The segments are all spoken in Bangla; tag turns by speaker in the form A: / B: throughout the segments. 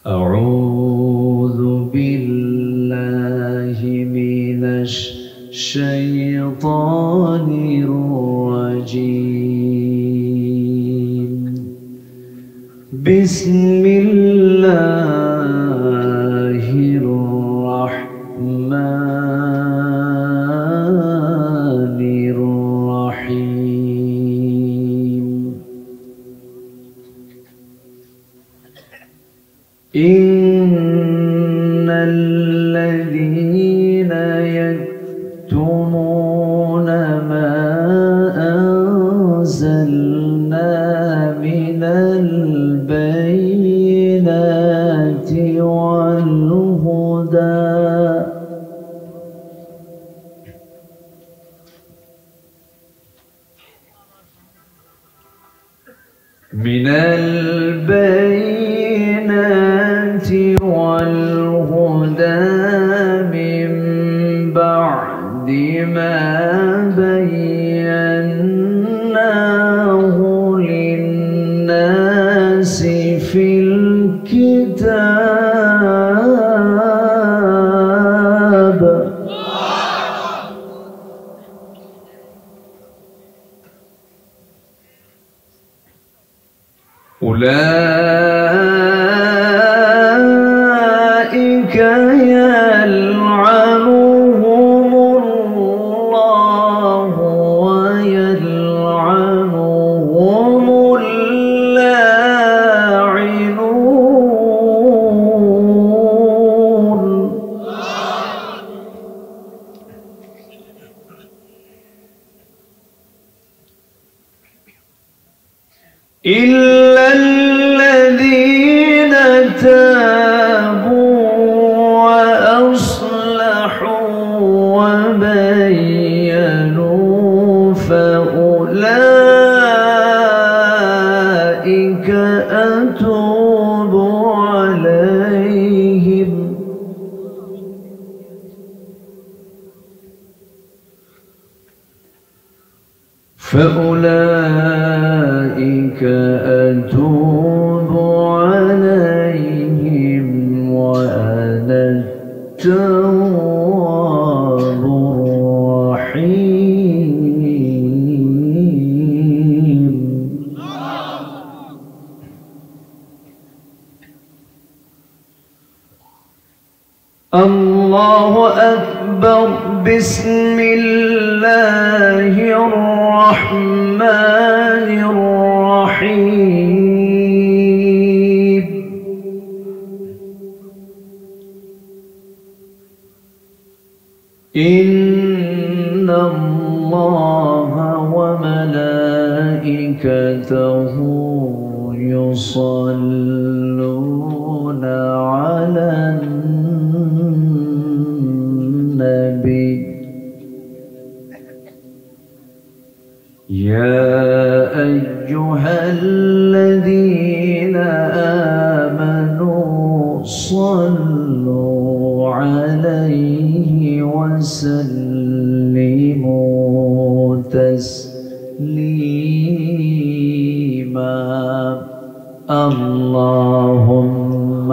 A: أعوذ بالله من الشيطان الرجيم. بسم الله الرحمن الرحيم. إن الذين يكتمون ما أنزلنا من البينات والهدى من بعد ما بيناه للناس في الكتاب. أولئك يلعنهم الله ويلعنهم اللاعنون. إلا الذين تابوا وأصلحوا وبينوا فأولئك أتوب عليهم. أتوب عليهم وأنا التواب الرحيم. الله أكبر. بسم الله الرحمن الرحيم. إن الله وملائكته يصلون على النبي. يا أيها الذين آمنوا صلوا عليه وسلموا تسليما. اللهم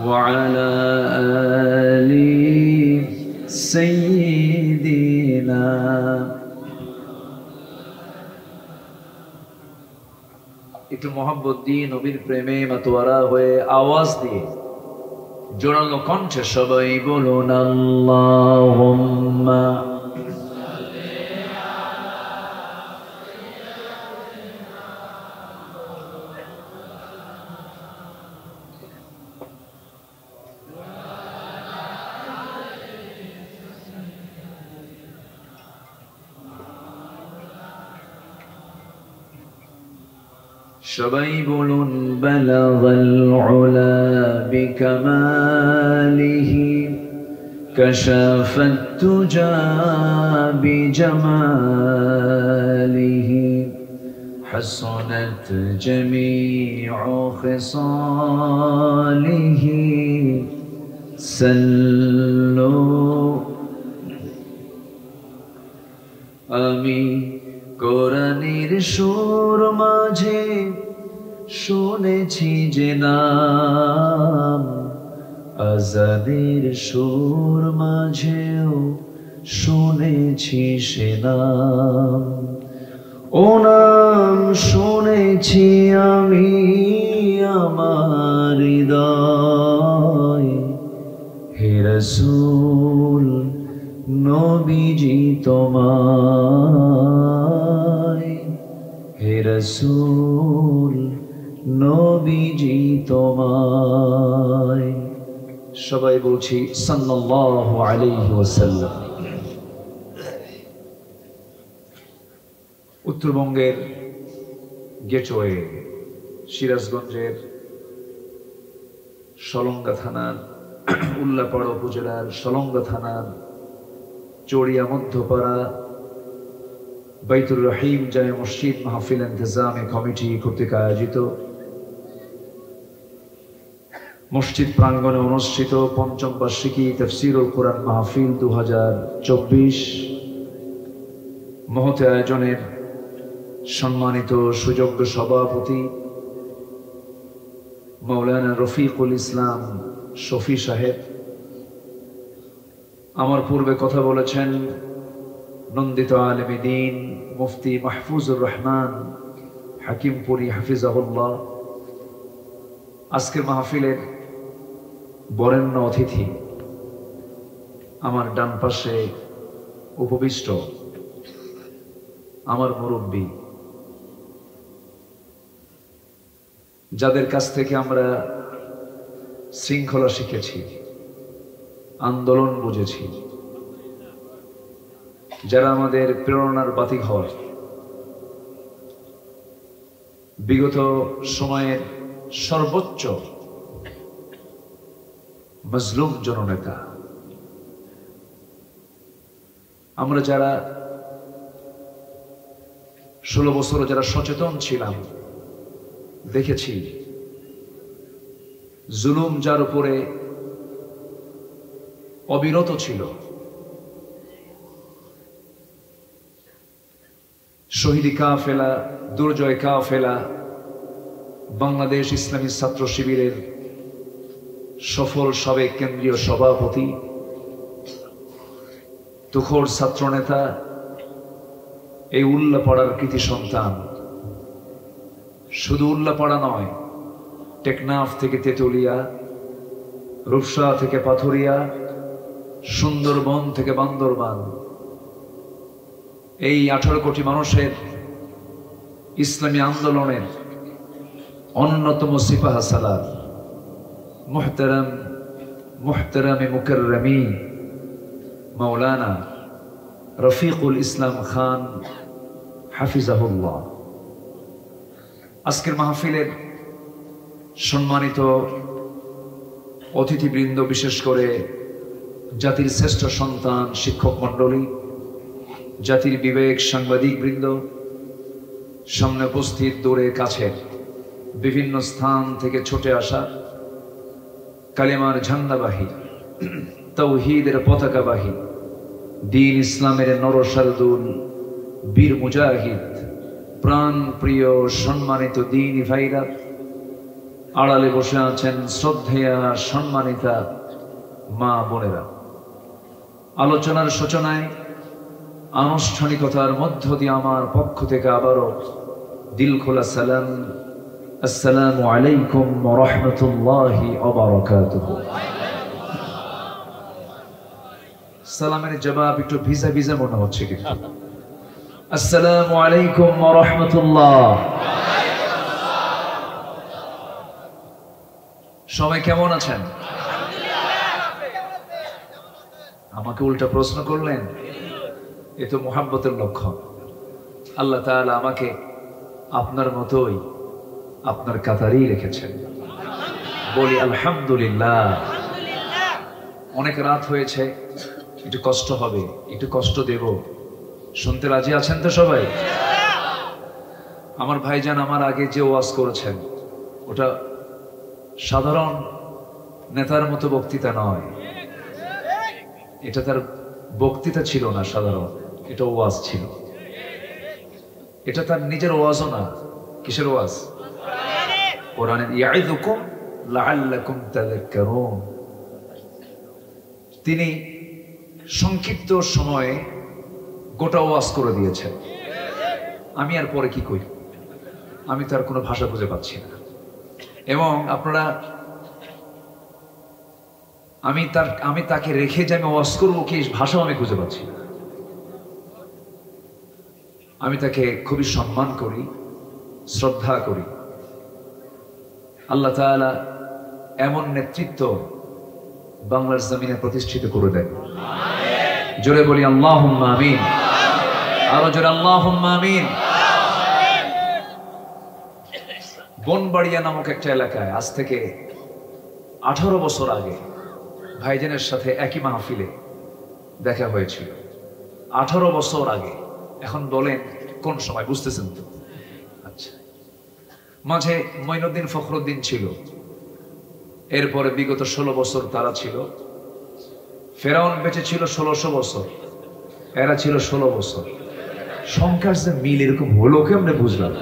A: وعلى آل سيدنا একটু মোহাম্মত দিয়ে নবীর প্রেমে মাতোয়ারা হয়ে আওয়াজ দিয়ে জোরালো কণ্ঠে সবাই বলুন আল্লাহুম্মা সবাই বলুন বালাগাল উলা বিকামালিহি কাশাফাত তুজা বিজামালিহি হাসানাত জামিউ খিসালিহি সাল্লু সুর মাঝে শুনেছি যে নাম, আজানের সুর মাঝেও শুনেছি সে নাম। ও নাম শুনেছি আমি আমার হৃদয়, হে রাসূল নবীজি তোমায়, হে রাসূল নবীজি তোমায়। সবাই বলছি সাল্লাল্লাহু আলাইহি ওয়াসাল্লাম। উত্তরবঙ্গের গেটওয়ে সিরাজগঞ্জের সলঙ্গা থানার উল্লাপাড়া উপজেলার সলঙ্গা থানার চড়িয়া মধ্যপাড়া বাইতুর রহিম জামে মসজিদ মাহফিল ইন্তজামী কমিটি কর্তৃক আয়োজিত মসজিদ প্রাঙ্গণে অনুষ্ঠিত পঞ্চম বার্ষিকী তাফসীরুল কোরআন মাহফিল 2024 মহতে আয়োজনের সম্মানিত সুযোগ্য সভাপতি মাওলানা রফিকুল ইসলাম শফি সাহেব, আমার পূর্বে কথা বলেছেন নন্দিত আলেমে দ্বীন মুফতি মাহফুজুর রহমান হাকিমপুরি হাফিজাহুল্লাহ। আজকের মাহফিলের বরেণ্য অতিথি আমার ডান পাশে উপবিষ্ট আমার মুরব্বী, যাদের কাছ থেকে আমরা শৃঙ্খলা শিখেছি, আন্দোলন বুঝেছি, যারা আমাদের প্রেরণার বাতিঘর, বিগত সময়ের সর্বোচ্চ মজলুম জননেতা, আমরা যারা 16 বছর যারা সচেতন ছিলাম, দেখেছি জুলুম যার উপরে অবিরত ছিল, শহীদি কাফেলা, দুর্জয় কাফেলা, বাংলাদেশ ইসলামী ছাত্র শিবিরের সফল সাবেক কেন্দ্রীয় সভাপতি, তুখোড় ছাত্রনেতা, এই উল্লাপাড়ার কৃতি সন্তান। শুধু উল্লাপাড়া নয়, টেকনাফ থেকে তেতুলিয়া, রূপসা থেকে পাথুরিয়া, সুন্দরবন থেকে বান্দরবান, এই 18 কোটি মানুষের ইসলামী আন্দোলনের অন্যতম সিপাহা সালার মুহতারামে মুকাররমি মাওলানা রফিকুল ইসলাম খান হাফিজাহুল্লাহ। আজকের মাহফিলের সম্মানিত অতিথিবৃন্দ, বিশেষ করে জাতির শ্রেষ্ঠ সন্তান শিক্ষক মণ্ডলী, জাতির বিবেক সাংবাদিক বৃন্দ, সামনে উপস্থিত দূরে কাছের বিভিন্ন স্থান থেকে ছুটে আসা কালেমার ঝান্ডাবাহী, তাওহীদের পতাকাবাহী, দ্বীন ইসলামের নরসারদুল বীর মুজাহিদ, প্রাণ প্রিয় সম্মানিত দ্বীনি ভাইরা, আড়ালে বসে আছেন শ্রদ্ধেয়া সম্মানিতা মা বোনেরা। আলোচনার সূচনায় আনুষ্ঠানিকতার মধ্য দিয়ে আমার পক্ষ থেকে আবারও দিল খোলা সালাম, আসসালামু আলাইকুম ওয়া রাহমাতুল্লাহি ওয়া বারাকাতুহু। সালামের জবাব একটু ভিজা ভিজা মনে হচ্ছে কিন্তু। আসসালামু আলাইকুম ওয়া রাহমাতুল্লাহ। সবাই কেমন আছেন? আমাকে উল্টা প্রশ্ন করলেন, এ তো মুহাব্বতের লক্ষণ। আল্লাহ তাআলা আমাকে আপনার মতোই আপনার কাতারেই রেখেছেন। বলি আলহামদুলিল্লাহ। অনেক রাত হয়েছে, একটু কষ্ট হবে, একটু কষ্ট দেব। শুনতে রাজি আছেন তো সবাই? আমার ভাইজান আমার আগে যে ওয়াজ করেছেন, ওটা সাধারণ নেতার মতো বক্তৃতা নয়, এটা তার বক্তৃতা ছিল না সাধারণ, এটা ওয়াজ ছিল। এটা তার নিজের ওয়াজও না। কিসের ওয়াজ? কোরআনের ইয়াইযুকুম লাআল্লাকুম তাযাক্কারুন। তিনি সংক্ষিপ্ত সময়ে গোটা ওয়াজ করে দিয়েছেন। আমি আর পরে কি করি? আমি তার কোনো ভাষা খুঁজে পাচ্ছি না। এবং আপনারা, আমি তাকে রেখে যে আমি ওয়াজ করবো কি ভাষাও আমি খুঁজে পাচ্ছি না। আমি তাকে খুবই সম্মান করি, শ্রদ্ধা করি। আল্লাহ তাআলা এমন নেতৃত্ব বাংলার জমিনে প্রতিষ্ঠিত করে দেন। জোরে বলি আল্লাহুম্মা আমিন। আরো জোরে আল্লাহুম্মা আমিন। বনবাড়িয়া নামক একটা এলাকায় আজ থেকে 18 বছর আগে ভাইজানের সাথে একই মাহফিলে দেখা হয়েছিল। 18 বছর আগে। এখন বলেন কোন সময়? বুঝতেছেন তো? আচ্ছা, মাঝে মঈনুদ্দিন ফখরুদ্দিন ছিল, এরপরে বিগত 16 বছর তারা ছিল। ফেরাউন বেঁচে ছিল 1600 বছর, এরা ছিল 16 বছর। সংখ্যার যে মিল এরকম হলো কেমনে বুঝলাম।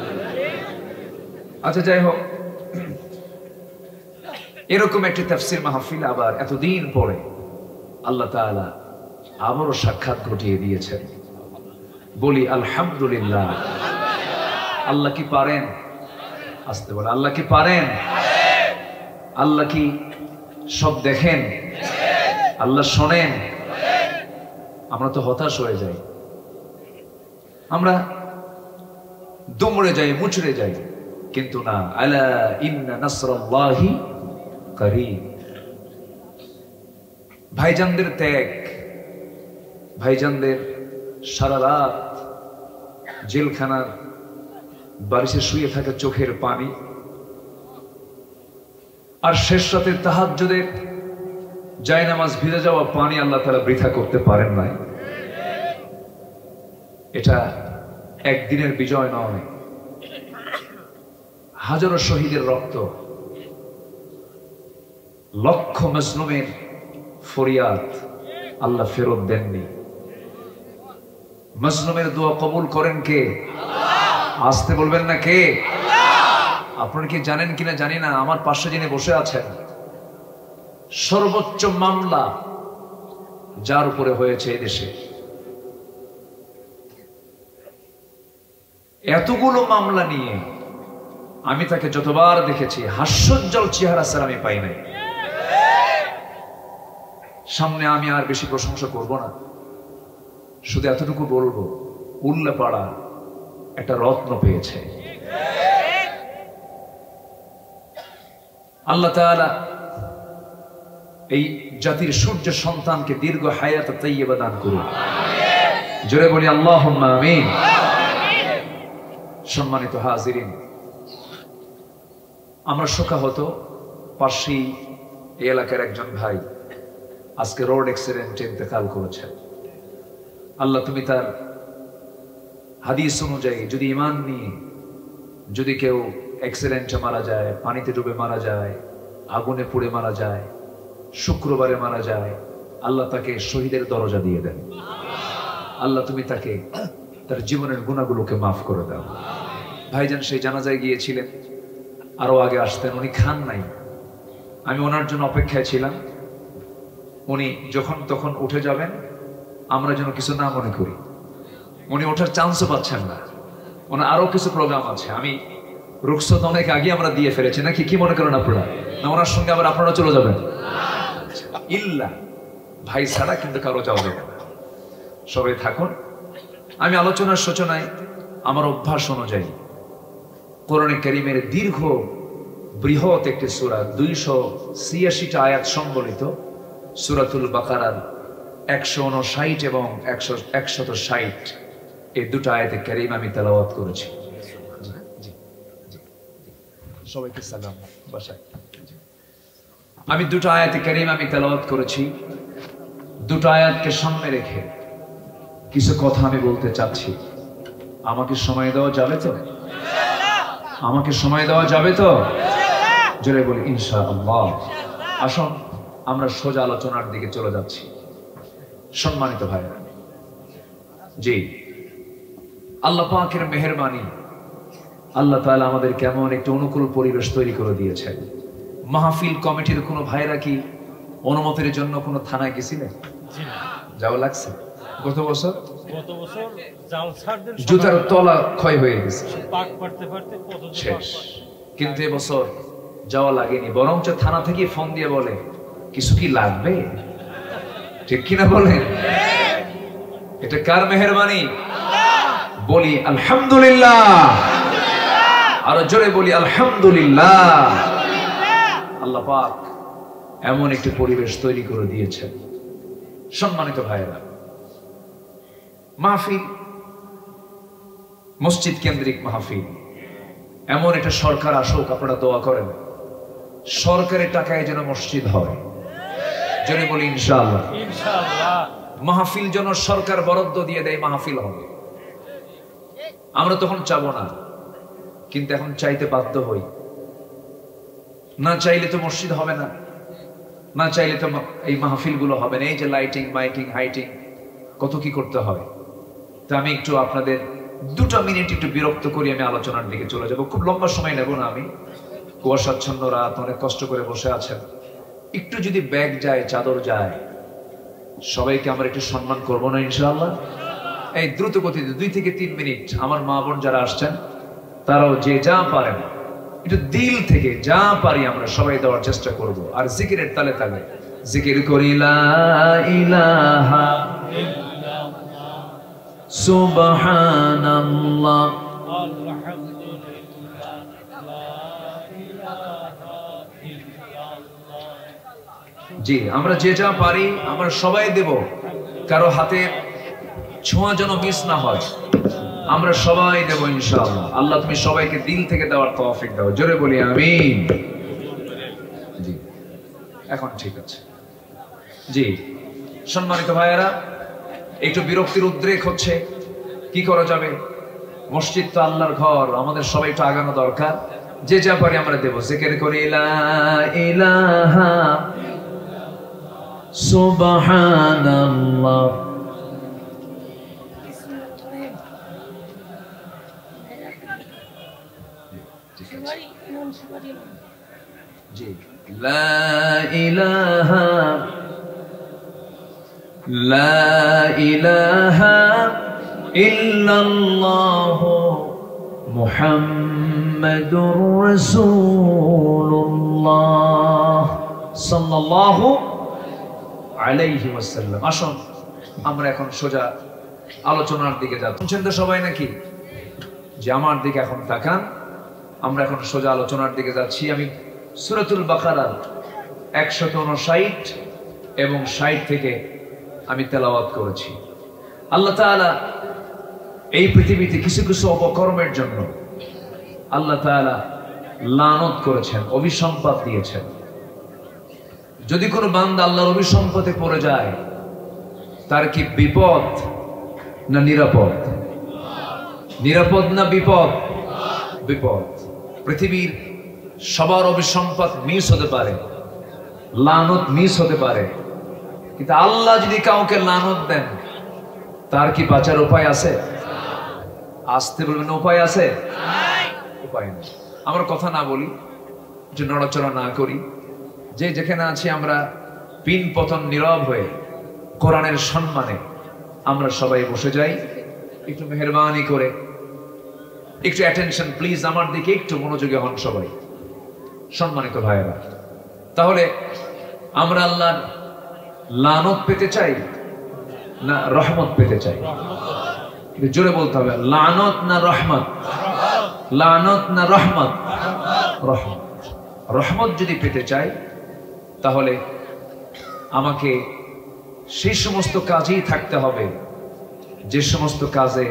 A: আচ্ছা, যাই হোক, এরকম একটি তাফসীর মাহফিল আবার এতদিন পরে আল্লাহ তাআলা আবারও সাক্ষাৎ ঘটিয়ে দিয়েছেন। বলি আলহামদুলিল্লাহ। আল্লাহ কি পারেন? আসতে বলে আল্লাহ কি পারেন? আল্লাহ কি সব দেখেন? আল্লাহ শোনেন? আমরা তো হতাশ হয়ে যাই, আমরা দুমড়ে যাই, মুচড়ে যাই, কিন্তু না। আলা ইন্না নাসরাল্লাহি করিম। ভাইজানদের ত্যাগ, ভাইজানদের সারা রাত জেলখানার বারিশে শুয়ে থাকা চোখের পানি, আর শেষ রাতে তাহাজ্জুদের জায়নামাজ ভিজে যাওয়া পানি আল্লাহ তাআলা বৃথা করতে পারেন নাই। এটা একদিনের বিজয় নয়, হাজারো শহীদের রক্ত, লক্ষ মাজলুমের ফরিয়াদ আল্লাহ ফেরত দেননি। মাজলুমের দোয়া কবুল করেন কে? আসতে বলবেন না কে? আপনারা কি জানেন কিনা জানি না, আমার পাশে যিনি বসে আছেন, সর্বোচ্চ মামলা যার উপরে হয়েছে এই দেশে, এতগুলো মামলা নিয়ে আমি তাকে যতবার দেখেছি হাস্যোজ্জ্বল চেহারা স্যার আমি পাই নাই। সামনে আমি আর বেশি প্রশংসা করব না, শুধু এতটুকু বলবো, উল্লাপাড়া একটা রত্ন পেয়েছে। আল্লাহ তাআলা এই জাতির সূর্য সন্তানকে দীর্ঘ হায়াত তাইয়্যিবা দান করুন। জোরে বলি আল্লাহুম্মা আমিন। সম্মানিত হাজিরিন, আমরা শোকাহত, পাশেই এই এলাকার একজন ভাই আজকে রোড অ্যাক্সিডেন্টে ইন্তেকাল করেছেন। আল্লাহ তুমি তার হাদিস অনুযায়ী যদি ঈমান নিয়ে যদি কেউ অ্যাক্সিডেন্টে মারা যায়, পানিতে ডুবে মারা যায়, আগুনে পুড়ে মারা যায়, শুক্রবারে মারা যায়, আল্লাহ তাকে শহীদের দরজা দিয়ে দেন। আল্লাহ তুমি তাকে তার জীবনের গুনাহগুলোকে মাফ করে দাও। ভাইজান সেই জানাজায় গিয়েছিলেন, আরো আগে আসতেন, উনি খান নাই। আমি ওনার জন্য অপেক্ষায় ছিলাম, উনি যখন তখন উঠে যাবেন, আমরা যেন কিছু না মনে করি। উনি ওঠার চান্সও পাচ্ছেন না, ওনার আরো কিছু প্রোগ্রাম আছে। আমি রুখসত অনেক আগে আমরা দিয়ে ফেলেছি নাকি, কি মনে করেন আপনারা? না ওনার সঙ্গে আবার আপনারা চলে যাবেন? ইল্লা ভাই ছাড়া কিন্তু কারো যাওয়া যাবে না, সবাই থাকুন। আমি আলোচনার সূচনায় আমার অভ্যাস অনুযায়ী কোরআনে কারীমের দীর্ঘ বৃহৎ একটি সূরা, 286টা আয়াত সম্বলিত সূরাতুল বাকারার 159 এবং 160 এই দুটো আয়াতে কারীম আমি তেলাওয়াত করেছি। সবাইকে সালাম বাসায়। আমি দুটো আয়াতে কারীম আমি তেলাওয়াত করেছি। দুটো আয়াতকে সামনে রেখে কিছু কথা আমি বলতে চাচ্ছি। আমাকে সময় দেওয়া যাবে তো? আমাকে সময় দেওয়া যাবে তো? জোরে বলি ইনশাআল্লাহ। আসুন আমরা সোজা আলোচনার দিকে চলে যাচ্ছি। সম্মানিত ভাইরা, জি আল্লাহ পাকের মেহেরবানি, আল্লাহ তাআলা আমাদের কেমন একটা অনুকূল পরিবেশ তৈরি করে দিয়েছেন। মাহফিল কমিটির কোনো ভাইরা কি অনুমতির জন্য কোনো থানায় গেছিলেন? যাওয়া লাগছে? গত বছর জুতার তলা ক্ষয় হয়ে গেছে শেষ, কিন্তু এবছর যাওয়া লাগেনি, বরঞ্চ থানা থেকে ফোন দিয়ে বলে কিছু কি লাগবে, ঠিক কিনা বলেন? এটা কার মেহেরবানি? বলি আলহামদুলিল্লাহ, আরো জোরে বলি আলহামদুলিল্লাহ। আল্লাহ পাক এমন একটি পরিবেশ তৈরি করে দিয়েছেন। সম্মানিত ভাইরা, মাহফিল মসজিদ কেন্দ্রিক মাহফিল, এমন একটা সরকার আসুক, আপনারা দোয়া করেন সরকারের টাকায় যেন মসজিদ হয়। জোরে বলি ইনশাআল্লাহ। মাহফিল যেন সরকার বরাদ্দ দিয়ে দেয়, মাহফিল হবে। আমরা তখন চাবো না, কিন্তু এখন চাইতে বাধ্য হই। না চাইলে তো মসজিদ হবে না, না চাইলে তো এই মাহফিল গুলো হবে না। এই যে লাইটিং, মাইকিং, হাইটিং, কত কি করতে হয়। তো আমি একটু আপনাদের 2 মিনিট একটু বিরক্ত করি, আমি আলোচনার দিকে চলে যাব। খুব লম্বা সময় নেব না আমি, কুয়াশাচ্ছন্ন রাত, অনেক কষ্ট করে বসে আছেন। একটু যদি ব্যাগ যায়, চাদর যায়, সবাইকে আমরা একটু সম্মান করবো না ইনশাআল্লাহ? এই দ্রুত গতিতে 2 থেকে 3 মিনিট আমার মা বোন যারা আসছেন তারাও যে যা পারেন একটু দিল থেকে যা পারি আমরা সবাই দেওয়ার চেষ্টা করব। আর জিকিরের তালে তালে জিকির করি লা ইলাহা ইল্লাল্লাহ সুবহানাল্লাহ আলহামদুলিল্লাহ লা ইলাহা ইল্লাল্লাহ। জি, আমরা যে যা পারি আমরা সবাই দেব, কারো হাতে ছোঁয়া যেন মিস না হয়। আমরা সবাই দেব ইনশাআল্লাহ। আল্লাহ তুমি সবাইকে দিল থেকে দেওয়ার তৌফিক দাও। জোরে বলি আমিন। জি, এখন ঠিক আছে। জি, সম্মানিত ভাইয়েরা, একটু বিরক্তির উদ্রেক হচ্ছে, কি করা যাবে? মসজিদ তো আল্লাহর ঘর, আমাদের সবাই একটু আগানো দরকার। যে যা পারি আমরা দেব। জিকির করি লা ইলাহা সুবহানাল্লাহ জি, লা ইলাহা ইল্লাল্লাহ মুহাম্মাদুর রাসূলুল্লাহ সাল্লাল্লাহু আলাইহি ওয়াসাল্লাম। আসুন আমরা এখন সোজা আলোচনার দিকে যাচ্ছি। শুনছেন তো সবাই নাকি? যে আমার দিকে এখন তাকান, আমরা এখন সোজা আলোচনার দিকে যাচ্ছি। আমি সূরাতুল বাকারার 159 এবং 60 থেকে আমি তেলাওয়াত করেছি। আল্লাহ তাআলা এই পৃথিবীতে কিছু কিছু অপকর্মের জন্য আল্লাহ তাআলা লানত করেছেন, অভিসম্পাত দিয়েছেন। যদি কোনো বান্দা আল্লাহর অভিসম্পাতে পড়ে যায়, তার কি বিপদ না নিরাপদ? নিরাপদ না বিপদ? বিপদ। পৃথিবীর সবার অভিসম্পাত মিস হতে পারে, লানত মিস হতে পারে, কিন্তু আল্লাহ যদি কাউকে লানত দেন, তার কি বাঁচার উপায় আছে? আসতে বলবেন উপায় আছে? উপায় নেই। আমরা কথা না বলি, যে নড়াচড়া না করি, যে যেখানে আছি আমরা পিন পতন নীরব হয়ে কোরআনের সম্মানে আমরা সবাই বসে যাই। একটু মেহেরবানি করে একটু অ্যাটেনশন প্লিজ, আমার দিকে একটু মনোযোগী হন সবাই। সম্মানিত ভাইয়েরা, তাহলে আমরা আল্লাহর লানত পেতে চাই না রহমত পেতে চাই? জোরে বলতে হবে, লানত না রহমত? লানত না রহমত? রহমত। রহমত যদি পেতে চাই, তাহলে আমাকে সেই সমস্ত কাজেই থাকতে হবে যে সমস্ত কাজে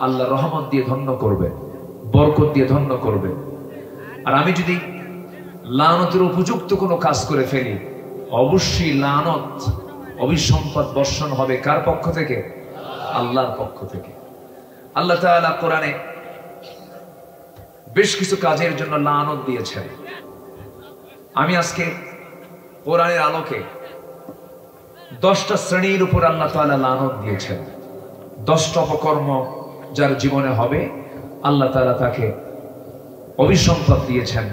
A: আল্লাহ রহমত দিয়ে ধন্য করবে, বরকত দিয়ে ধন্য করবে। আর আমি যদি লানতের উপযুক্ত কোনো কাজ করে ফেলি, অবশ্যই লানত, অভিসম্পদ বর্ষণ হবে কার পক্ষ থেকে? আল্লাহর পক্ষ থেকে। আল্লাহ তাআলা কোরআনে বেশ কিছু কাজের জন্য লানত দিয়েছেন। আমি আজকে কোরআনের আলোকে 10টা শ্রেণীর উপর আল্লাহ তাআলা লানত দিয়েছেন। 10টা অপকর্ম যার জীবনে হবে আল্লাহ তাআলা তাকে অভিসম্পদ দিয়েছেন।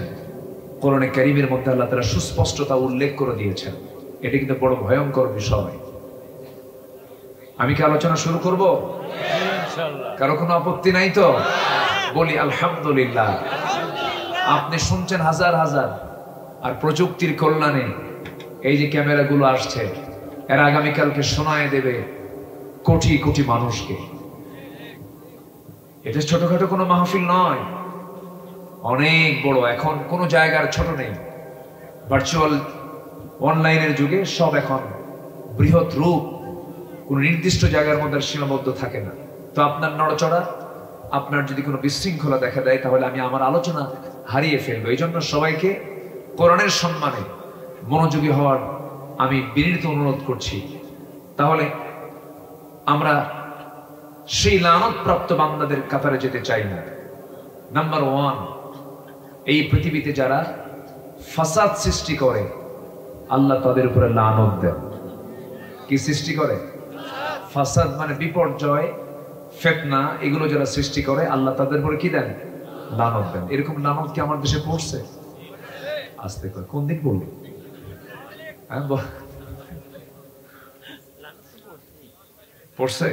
A: কোরআনে কারীমের মধ্যে আল্লাহ তাআলা সুস্পষ্টতা উল্লেখ করে দিয়েছেন। এটা কিন্তু বড় ভয়ঙ্কর বিষয়। আমি কি আলোচনা শুরু করব? ইনশাআল্লাহ। কারো কোনো আপত্তি নাই তো? বলি আলহামদুলিল্লাহ। আপনি শুনছেন হাজার হাজার, আর প্রযুক্তির কল্যাণে এই যে ক্যামেরাগুলো আসছে, এরা আগামীকালকে শোনায় দেবে কোটি কোটি মানুষকে। এটা ছোটখাটো কোনো মাহফিল নয়, অনেক বড়। এখন কোনো জায়গার ছোট নেই। ভার্চুয়াল অনলাইনের যুগে সব এখন বৃহৎ রূপ, কোনো নির্দিষ্ট জায়গার মধ্যে সীমাবদ্ধ থাকে না। তো আপনার নড়চড়া, আপনার যদি কোনো বিশৃঙ্খলা দেখা দেয়, তাহলে আমি আমার আলোচনা হারিয়ে ফেলবো। এই জন্য সবাইকে কোরআনের সম্মানে মনোযোগী হওয়ার আমি বিনীত অনুরোধ করছি। তাহলে আমরা সেই লানতপ্রাপ্ত বান্দাদের কাতারে যেতে চাই না। নাম্বার 1, এই পৃথিবীতে যারা ফাসাদ সৃষ্টি করে আল্লাহ তাদের উপরে লানত দেন। কি সৃষ্টি করে? ফাসাদ মানে বিপর্যয়, ফিতনা, এগুলো যারা সৃষ্টি করে আল্লাহ তাদের উপরে কি দেন? লানত দেন। এরকম লানত কি আমার দেশে পড়ছে? আস্তে করে কোন দিন বলবো? পড়ছে?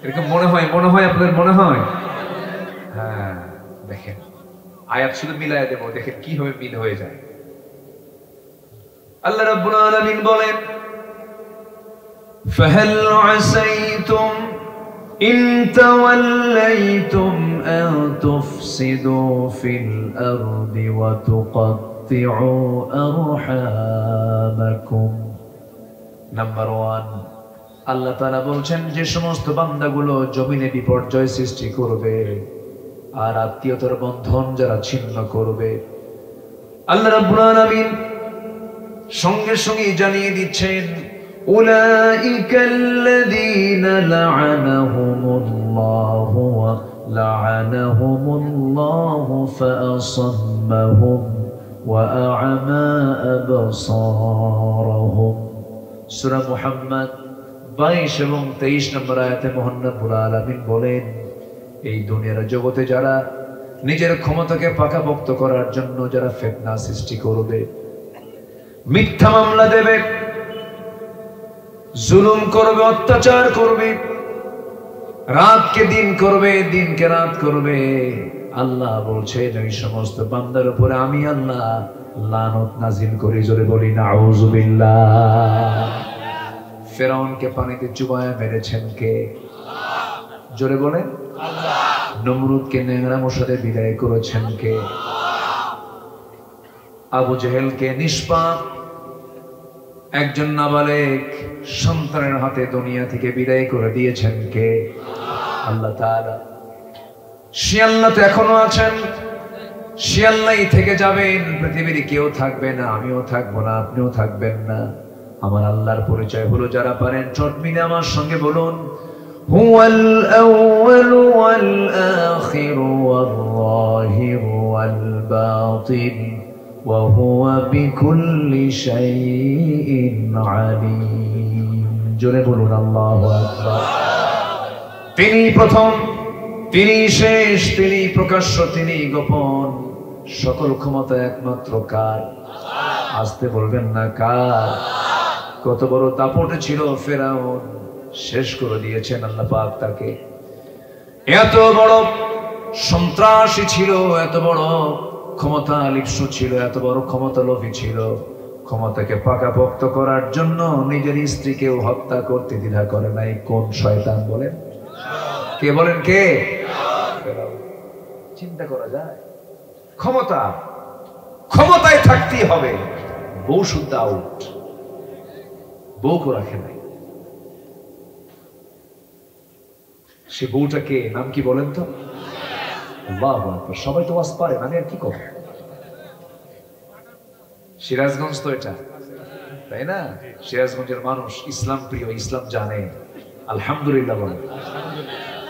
A: এরকম মনে হয় আপনাদের মনে হয়? হ্যাঁ, দেখেন আয়াত শুধু মিলায় দেবো, দেখেন কিভাবে মিল হয়ে যায়। আল্লাহ রাব্বুল আলামিন বলেন, ফাহাল আসাইতুম ইন তাওয়াল্লাইতুম আন তুফসিদু ফিল আরদি ওয়া তুকাত্তিউ আরহামাকুম। নাম্বার 1, আল্লাহ তাআলা বলছেন যে সমস্ত বান্দাগুলো জমিনে বিপর্যয় সৃষ্টি করবে আর আত্মীয়তার বন্ধন যারা ছিন্ন করবে, আল্লাহ রাব্বুল আলামিন সঙ্গে সঙ্গে জানিয়ে দিচ্ছেন, উলাইকাল্লাযীনা লা'আনাহুমুল্লাহু ওয়া লা'আনাহুমুল্লাহু ফাআসাম্মাহুম ওয়া আ'মা আবসারহুম। সূরা মুহাম্মদ 22 এবং 23 নম্বর আয়াতে মহান রব্বুল আলামিন বলেন, এই দুনিয়ার জগতে যারা নিজের ক্ষমতাকে পাকাপোক্ত করার জন্য যারা ফিতনা সৃষ্টি করবে, মিথ্যা মামলা দেবে, জুলুম করবে, অত্যাচার করবে, রাতকে দিন করবে, দিনকে রাত করবে, আল্লাহ বলছেন এই সমস্ত বান্দার উপরে আমি আল্লাহ লানত নাজিল করি। জোরে বলি নাউযুবিল্লাহ। ফেরাউনকে পানিতে চুবায় মেরেছেন কে? জোরে বলেন আল্লাহ। নমরুদকে নেংরা মশাতে বিদায় করেছেন কে? আবু জেহেলকে নিষ্পাপ একজন নাবালেগ সন্তানের হাতে দুনিয়া থেকে বিদায় করে দিয়েছেন কে? আল্লাহ তাআলা। সে আল্লাহ তো এখনো আছেন, সে আল্লাহই থেকে যাবেন। পৃথিবীর কেউ থাকবে না, আমিও থাকবো না, আপনিও থাকবেন না। আমার আল্লাহর পরিচয় হলো, যারা পারেন চট মিলে আমার সঙ্গে বলুন, হুয়াল আউয়ালু ওয়াল আখিরু ওয়াল যাহিরু ওয়াল বাতিন ওয়া হুয়া বিকুল্লি শাইইন আলীম। জোরে বলুন আল্লাহু আকবার। তিনি প্রথম, তিনি শেষ, তিনি প্রকাশ্য, তিনি গোপন। সকল ক্ষমতা একমাত্র কার? আসতে বলবেন না কার? কত বড় দাপটে ছিল ফেরাউন, শেষ করে দিয়েছেন আল্লাহ পাক তাকে। এত বড় সন্ত্রাসী ছিল, এত বড় ক্ষমতা লিপ্সু ছিল, এত বড় ক্ষমতা লোভী ছিল, ক্ষমতাকে পাকাপোক্ত করার জন্য নিজের স্ত্রীকেও হত্যা করতে দ্বিধা করে নাই। কোন শয়তান বলেন? কে বলেন? কে? চিন্তা করা যায়? ক্ষমতা, ক্ষমতায় থাকতেই হবে। বউ শুদ্ধ আউট, বউকে রাখে নাই। সে বউটাকে নাম কি বলেন তো? আল্লাহু আকবার। সবাই তো ওয়াজ পারে, আমি আর কি করব? সিরাজগঞ্জ তো এটা, তাই না? সিরাজগঞ্জের মানুষ ইসলাম প্রিয়, ইসলাম জানে। আলহামদুলিল্লাহ বলেন,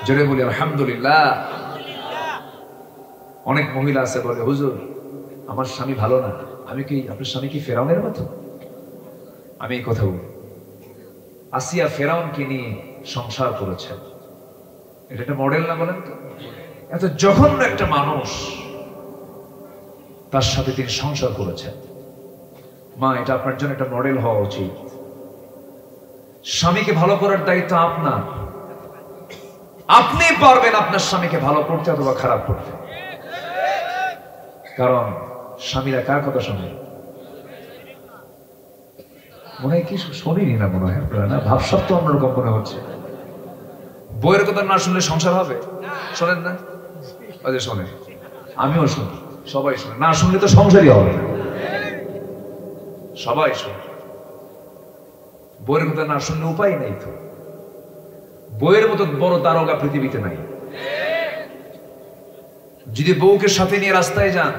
A: জোরে বলি আলহামদুলিল্লাহ। অনেক মহিলা আছে বলে, হুজুর আমার স্বামী ভালো না। আমি কি, আপনার স্বামী কি ফেরাউনের মতো? আমি এই কথা বলি, আসিয়া ফেরাউনকে নিয়ে সংসার করেছেন, এটা একটা মডেল না বলেন তো? এত জঘন্য একটা মানুষ, তার সাথে তিনি সংসার করেছেন। মা, এটা আপনার জন্য একটা মডেল হওয়া উচিত। স্বামীকে ভালো করার দায়িত্ব আপনার। আপনি পারবেন আপনার স্বামীকে ভালো করতে অথবা খারাপ করতে। কারণ স্বামীরা কার কথা শোনে? মনে হয় কি শোনেনি না, মনে হয় আপনারা না, ভাবসাব তো অন্যরকম মনে হচ্ছে। বইয়ের কথা না শুনলে সংসার হবে? শোনেন না? ওদের শোনে, আমিও শুনি, সবাই শোনে। না শুনলে তো সংসারই হবে না। সবাই শোনে। বইয়ের কথা না শুনলে উপায় নাই তো। বইয়ের মতো বড় দারোগা পৃথিবীতে নাই। যদি বউকে সাথে নিয়ে রাস্তায় যান,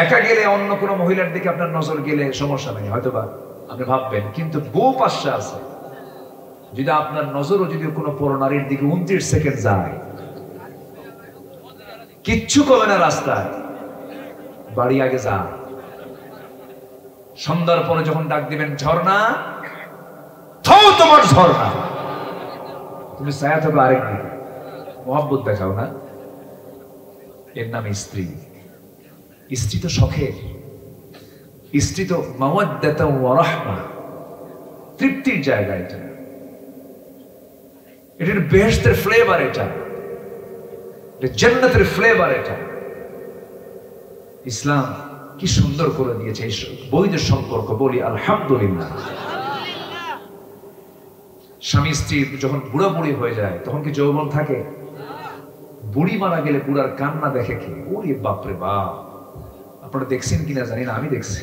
A: একা গেলে অন্য কোনো মহিলার দিকে আপনার নজর গেলে সমস্যা নেই, হয়তোবা আপনি ভাববেন, কিন্তু বউ পাশে আছে, যদি আপনার নজরও যদি কোনো পরনারীর দিকে 29 সেকেন্ড যায়, কিচ্ছু করবে না রাস্তায়, বাড়ি আগে যা। সন্ধ্যার পরে যখন ডাক দিবেন, ঝর্ণা, তোমার ঝর্ণা, তুমি ছায়া থাকো আরেক দিকে, মোহাব্বত দেখাও না। এর নাম স্ত্রী। স্ত্রী তো শখের, স্ত্রী তো মাওয়াদ্দাতা ওয়া রাহমা, তৃপ্তির জায়গা। এটা এটার বেহেশতের ফ্লেভার, এটা জান্নাতের ফ্লেভার। এটা ইসলাম কি সুন্দর করে দিয়েছে এই বৈধ সম্পর্ক। বলি আলহামদুলিল্লাহ। স্বামী স্ত্রী যখন বুড়া বুড়ি হয়ে যায়, তখন কি যৌবন থাকে? বুড়ি মারা গেলে বুড়ার কান্না দেখে কি, ওরে বাপরে বাপ! আপনারা দেখছেন কিনা জানি না, আমি দেখছি।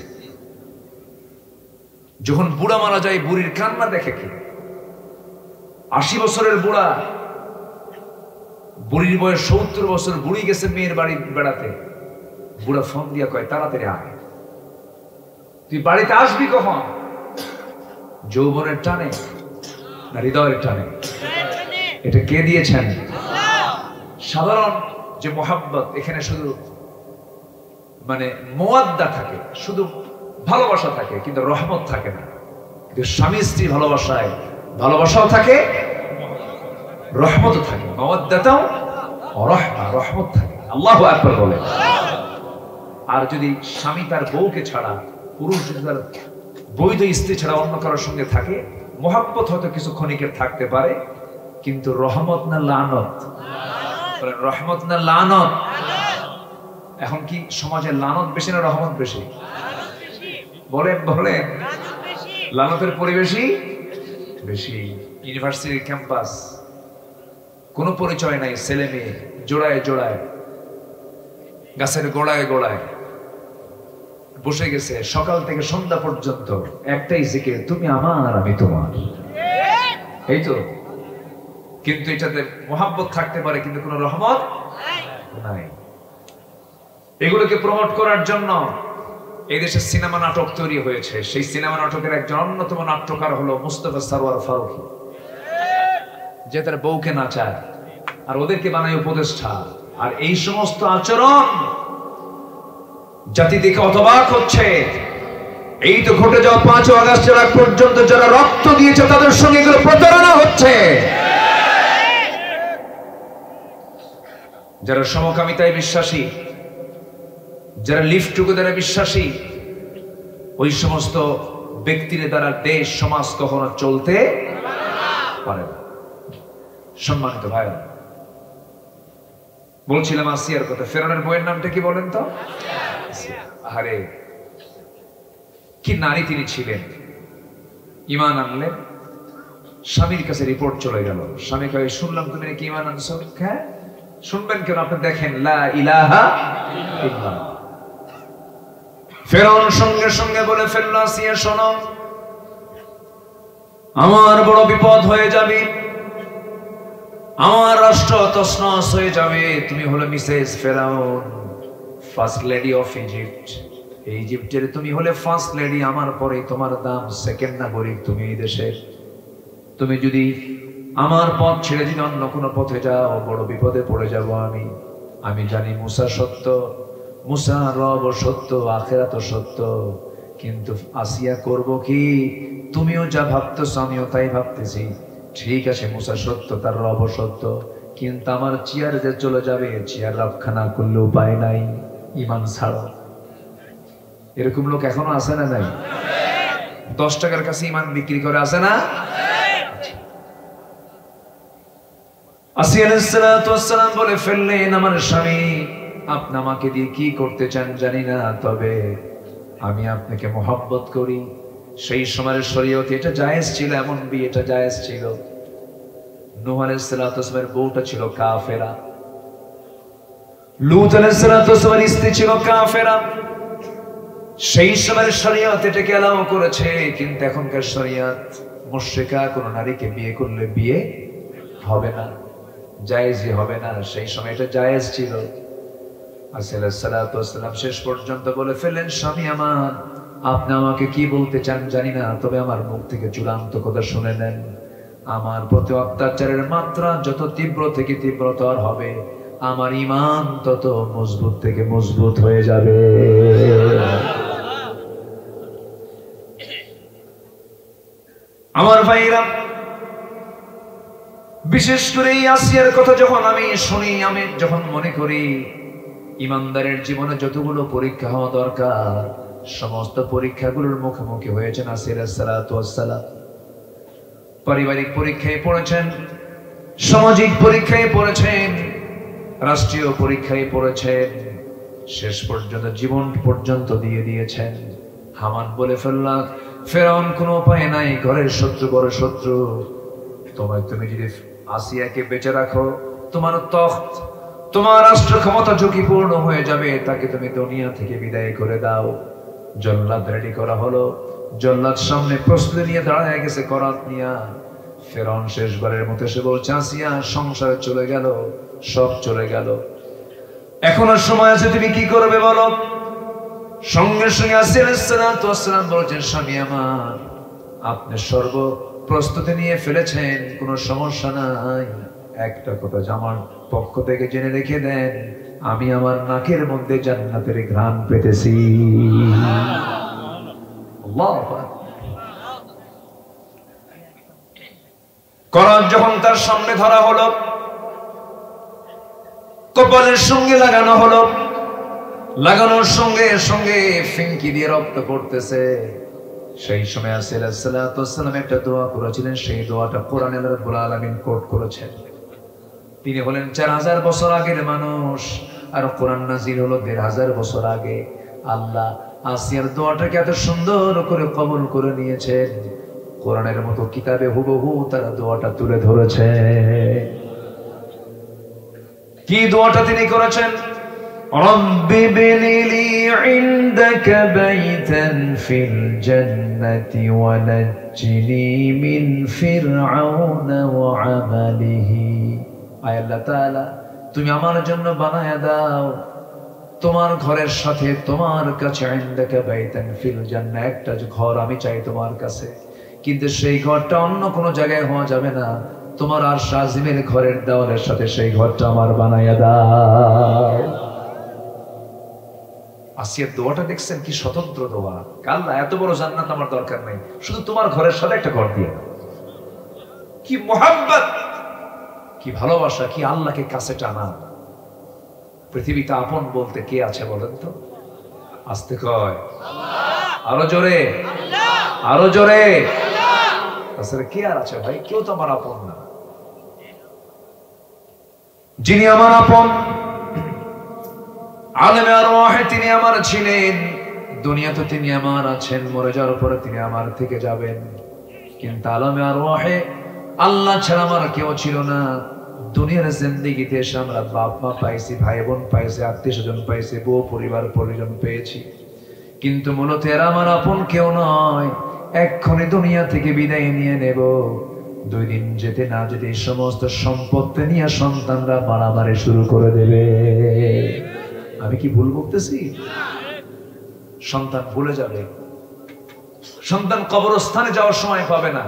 A: যখন বুড়া মারা যায়, বুড়ির কান্না দেখে কি। 80 বছরের বুড়া, বুড়ির বয়স 70 বছর, বুড়ি গেছে মেয়ের বাড়ি বেড়াতে, বুড়া ফোন দিয়া কয়, তাড়াতাড়ি আয়, তুই বাড়িতে আসবি কখন? যৌবনের টানে না হৃদয়ের টানে? এটা কে দিয়েছেন? সাধারণ যে মোহাব্বত, এখানে শুধু মানে মোয়াদ্দা থাকে, শুধু ভালোবাসা থাকে, কিন্তু রহমত থাকে না। কিন্তু স্বামী স্ত্রী ভালোবাসায় ভালোবাসাও থাকে, রহমতও থাকে। মাওয়াদ্দাতাও রাহমা, রহমত থাকে। আল্লাহু আকবার বলে। আর যদি স্বামী তার বউকে ছাড়া, পুরুষ যদি তার বৈধ স্ত্রী ছাড়া অন্য কারোর সঙ্গে থাকে, মোহাব্বত হয়তো কিছু ক্ষণিকের থাকতে পারে, কিন্তু রহমত না লানত? রহমত না লানত? এখন কি সমাজে লানত বেশি না রহমত বেশি? বলেন বলেন। লানতের পরিবেশই বেশি। ইউনিভার্সিটির ক্যাম্পাস, কোনো পরিচয় নাই, ছেলে মেয়ে জোড়ায় জোড়ায় গাছের গোড়ায় গোড়ায় বসে গেছে, সকাল থেকে সন্ধ্যা পর্যন্ত একটাই জিকির, তুমি আমার আমি তোমার। এই তো। কিন্তু এটাতে মোহাব্বত থাকতে পারে, কিন্তু কোনো রহমত নাই। এগুলোকে প্রমোট করার জন্য এই দেশে সিনেমা নাটক তৈরি হয়েছে। সেই সিনেমা নাটকের একজন অন্যতম নাট্যকার হলো মুস্তাফা সরওয়ার ফারুকী, যে তার বউকে নাচায় আর ওদেরকে বানায় উপদেষ্টা। আর এই সমস্ত আচরণ জাতি দেখে হতবাক হচ্ছে। এই তো ঘটে যাওয়া 5 আগস্টের আগ পর্যন্ত যারা রক্ত দিয়েছে, তাদের সঙ্গে এগুলো প্রতারণা হচ্ছে। যারা সমকামিতায় বিশ্বাসী, যারা লিভ টুগেদারে বিশ্বাসী, ওই সমস্ত ব্যক্তির দ্বারা দেশ সমাজ কখনো চলতে পারে না। সম্মানিত ভাইরা, বলছিলাম আসিয়ার কথা। ফেরাউনের বইয়ের নামটা কি বলেন তো? আরে কি নারী তিনি ছিলেন! ঈমান আনলেন, স্বামীর কাছে রিপোর্ট চলে গেল। স্বামী কয়ে, শুনলাম তুমি নাকি ঈমান আনছো। হ্যাঁ, শুনবেন কেন? আপনি দেখেন, লা ইলাহা ইল্লাল্লাহ। ফেরাউন সঙ্গে সঙ্গে বলে ফেলল, আসিয়া শোনো, আমার বড় বিপদ হয়ে যাবে, আমার রাষ্ট্র তছনছ হয়ে যাবে। তুমি হলো মিসেস ফেরাউন, ফার্স্ট লেডি অফ ইজিপ্ট। ইজিপ্টের তুমি হলে ফার্স্ট লেডি, আমার পরে তোমার দাম সেকেন্ড নাগরিক তুমি এই দেশের। তুমি যদি আমার পথ ছেড়ে যদি অন্য কোনো পথে যাও, বড় বিপদে পড়ে যাব আমি। আমি জানি মুসা সত্য, মুসা রব সত্য, আখিরাত সত্য, কিন্তু আসিয়া করব কি? তুমিও যা ভাবতেছ আমিও তাই ভাবতেছি। ঠিক আছে মুসা সত্য, তার রব সত্য, কিন্তু আমার চেয়ার যে চলে যাবে, চেয়ার রক্ষা না করলে উপায় নাই, ইমান ছাড়ো। এরকম লোক এখনো আছে না নাই? 10 টাকার কাছে ইমান বিক্রি করে, আছে না? আসিয়া আলাইহিস সালাতু ওয়াস সালাম বলে ফেললেন, আমার স্বামী আপনি আমাকে দিয়ে কি করতে চান জানি না, তবে আমি আপনাকে মহব্বত করি। সেই সময়ের শরীয়তে এটা জায়েজ ছিল, এমন বিয়েটা জায়েজ ছিল। নূহ আলাইহিস সালাতু ওয়াস সালামের বউটা ছিল কাফেরা, লূত আলাইহিস সালাতু ওয়াস সালামের স্ত্রী ছিল কাফেরা। সেই সময়ের শরীয়ত এটাকে এলাও করেছে, কিন্তু এখনকার শরীয়ত মুশরিকা কোন নারীকে বিয়ে করলে বিয়ে হবে না, জায়েজই হবে না। সেই সময় এটা জায়েজ ছিল। আসিয়া আলাইহিস সালাতু ওয়াস সালাম শেষ পর্যন্ত বলে ফেললেন, স্বামী আমার আপনি আমাকে কি বলতে চান জানি না, তবে আমার মুখ থেকে চূড়ান্ত কথা শুনে নেন। আমার প্রতি অত্যাচারের মাত্রা যত তীব্র থেকে তীব্রতর হবে, আমার ঈমান তত মজবুত থেকে মজবুত হয়ে যাবে। আমার ভাইরা, বিশেষ করে এই আসিয়ার কথা যখন আমি শুনি, আমি যখন মনে করি ইমানদারের জীবনে যতগুলো পরীক্ষা হওয়া দরকার, সমস্ত পরীক্ষাগুলোর মুখোমুখি হয়েছেন আসিয়া আলাইহিস সালাতু ওয়াস সালাম। পারিবারিক পরীক্ষায় পড়েছেন, সামাজিক পরীক্ষায় পড়েছেন, রাষ্ট্রীয় পরীক্ষায় পড়েছেন, শেষ পর্যন্ত জীবন পর্যন্ত দিয়ে দিয়েছেন। হামান বলে ফেলল, ফেরাউন কোনো উপায় নাই, ঘরের শত্রু বড় শত্রু, তুমি যদি আসিয়াকে বেঁচে রাখো, তোমার তখ্ত, তোমার রাষ্ট্র ক্ষমতা ঝুঁকিপূর্ণ হয়ে যাবে, তাকে তুমি দুনিয়া থেকে বিদায় করে দাও। জল্লাদ রেডি করা হলো, জল্লাদ সামনে প্রস্তুতি নিয়ে দাঁড়ায় গেছে করাত নিয়া। ফেরাউন শেষবারের মতো এসে বলছে, আসিয়া সংসারে চলে গেল, সব চলে গেল, এখন আর সময় আছে, তুমি কি করবে বলো। সঙ্গে সঙ্গে আসিয়া আলাইহিস সালাতু ওয়াস সালাম বলছেন, স্বামী আমার আপনি সর্ব প্রস্তুতি নিয়ে ফেলেছেন, কোনো সমস্যা নাই। একটা কথা আমার পক্ষ থেকে জেনে রেখে দেন, আমি আমার নাকের মধ্যে জান্নাতের ঘ্রাণ পেতেছি। আল্লাহু আকবার। কোরআন যখন তার সামনে ধরা হলো, কপালের সঙ্গে লাগানো হলো, লাগানোর সঙ্গে সঙ্গে ফিনকি দিয়ে রক্ত পড়তেছে। সেই সময় আসিয়া আলাইহিস সালাতু ওয়াস সালাম একটা দোয়া করেছিলেন, সেই দোয়াটা কোরআনে আল্লাহ রাব্বুল আলামিন কোট করেছেন। তিনি বলেন 4000 বছর আগের মানুষ, আর কোরআন নাযিল হলো 1500 বছর আগে। আল্লাহ আসিয়ার দোয়াটাকে এত সুন্দর করে কবুল করে নিয়েছেন, কোরআনের মতো কিতাবে হুবহু তারা দোয়াটা তুলে ধরেছে। কি দোয়াটা তিনি করেছেন? রব্বি বিনিলি ইনদাকা বাইতান ফিল জান্নাতি ওয়া নাজ্জিনি মিন ফিরআউনা ওয়া আমালিহি। আয় আল্লাহ তাআলা, তুমি আমার জন্য বানায়া দাও তোমার ঘরের সাথে, তোমার কাছে ইনদাকা বাইতান ফিল জান্নাহ, একটা ঘর আমি চাই তোমার কাছে, কিন্তু সেই ঘরটা অন্য কোনো জায়গায় হওয়া যাবে না, তোমার আরশ আজিমের ঘরের দেওয়ালের সাথে সেই ঘরটা আমার বানায়া দাও। আসিয়ার দোয়াটা দেখছেন কি স্বতন্ত্র দোয়া। আল্লাহ এত বড় জান্নাত আমার দরকার নেই, শুধু তোমার ঘরের সাথে একটা ঘর দিয়ে। কি মুহাব্বত, কি ভালোবাসা, কি আল্লাহকে কাছে টানা। পৃথিবীতে আপন বলতে কে আছে বলেন তো? আস্তে কয় আল্লাহ, আরো জোরে আল্লাহ, আরো জোরে আল্লাহ। আসলে কে আর আছে ভাই? কেউ তো আমার আপন না। যিনি আমার আপন, আলেমে আরওয়াহে তিনি আমার ছিলেন, দুনিয়াতে তিনি আমার আছেন, মরে যাওয়ার পরে তিনি আমার থেকে যাবেন, কিন্তু আলেমে আরওয়াহে আল্লাহ ছাড়া আমার কেউ ছিল না। দুনিয়ার জিন্দেগিতে এসে আমরা বাপ মা পাইছি, ভাই বোন পাইছি, আত্মীয় স্বজন পাইছি, বউ পরিবার পরিজন পেয়েছি, কিন্তু মূলত এরা আমার আপন কেউ নয়। এক্ষুনি দুনিয়া থেকে বিদায় নিয়ে নেব, 2 দিন যেতে না যেতে এই সমস্ত সম্পত্তি নিয়ে সন্তানরা মারামারি শুরু করে দেবে। আমি কি ভুল বলতেছি? সন্তান ভুলে যাবে, সন্তান কবরস্থানে যাওয়ার সময় পাবে না,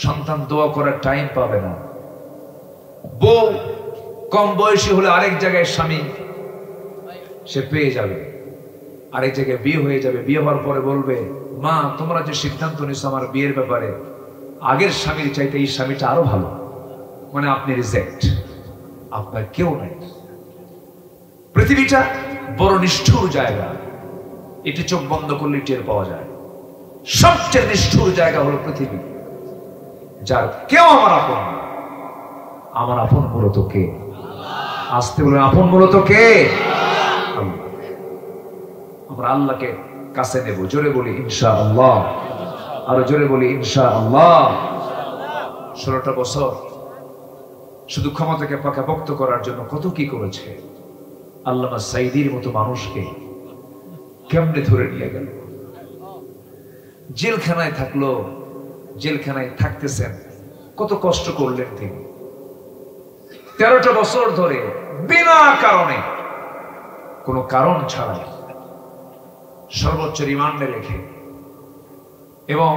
A: সন্তান দোয়া করার টাইম পাবে না। বউ কম বয়সী হলে আরেক জায়গায় স্বামী সে পেয়ে যাবে, আরেক জায়গায় বিয়ে হয়ে যাবে। বিয়ে হওয়ার পরে বলবে, মা তোমরা যে সিদ্ধান্ত নিছো আমার বিয়ের ব্যাপারে, আগের স্বামীর চাইতে এই স্বামীটা আরো ভালো, মানে আপনি রিজেক্ট, আপনার কেউ নাই। পৃথিবীটা বড় নিষ্ঠুর জায়গা, এটি চোখ বন্ধ করলে টের পাওয়া যায়। সবচেয়ে নিষ্ঠুর জায়গা হলো পৃথিবী, যার কেউ আমার আপন না। আমার আপন মূলত কে? আসতে বলে, আপন মূলত কে? আল্লাহ। আমরা আল্লাহকে কাছে নেব। জোরে বলি ইনশাআল্লাহ, আরো জোরে বলি ইনশাআল্লাহ। 16টা বছর শুধু ক্ষমতাকে পাকাপোক্ত করার জন্য কত কি করেছে। আল্লামা সাইদির মতো মানুষকে কেমনে ধরে নিয়ে গেল, জেলখানায় থাকলো, জেলখানায় থাকতেছেন, কত কষ্ট করলেন তিনি। 13টা বছর ধরে বিনা কারণে, কোনো কারণ ছাড়াই সর্বোচ্চ রিমান্ডে রেখে, এবং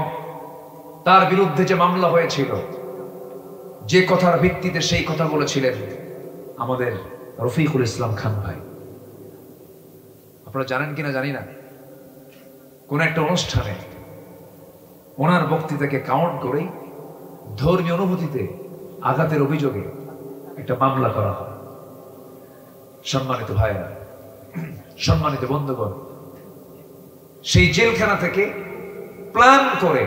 A: তার বিরুদ্ধে যে মামলা হয়েছিল, যে কথার ভিত্তিতে সেই কথা বলেছিলেন আমাদের রফিকুল ইসলাম খান ভাই, আপনারা জানেন কিনা জানি না, কোন একটা অনুষ্ঠানে ওনার বক্তৃতাকে কাউন্ট করেই ধর্মীয় অনুভূতিতে আঘাতের অভিযোগে একটা মামলা করা হয়। সম্মানিত ভাইরা, সম্মানিত বন্ধুগণ, সেই জেলখানা থেকে প্ল্যান করে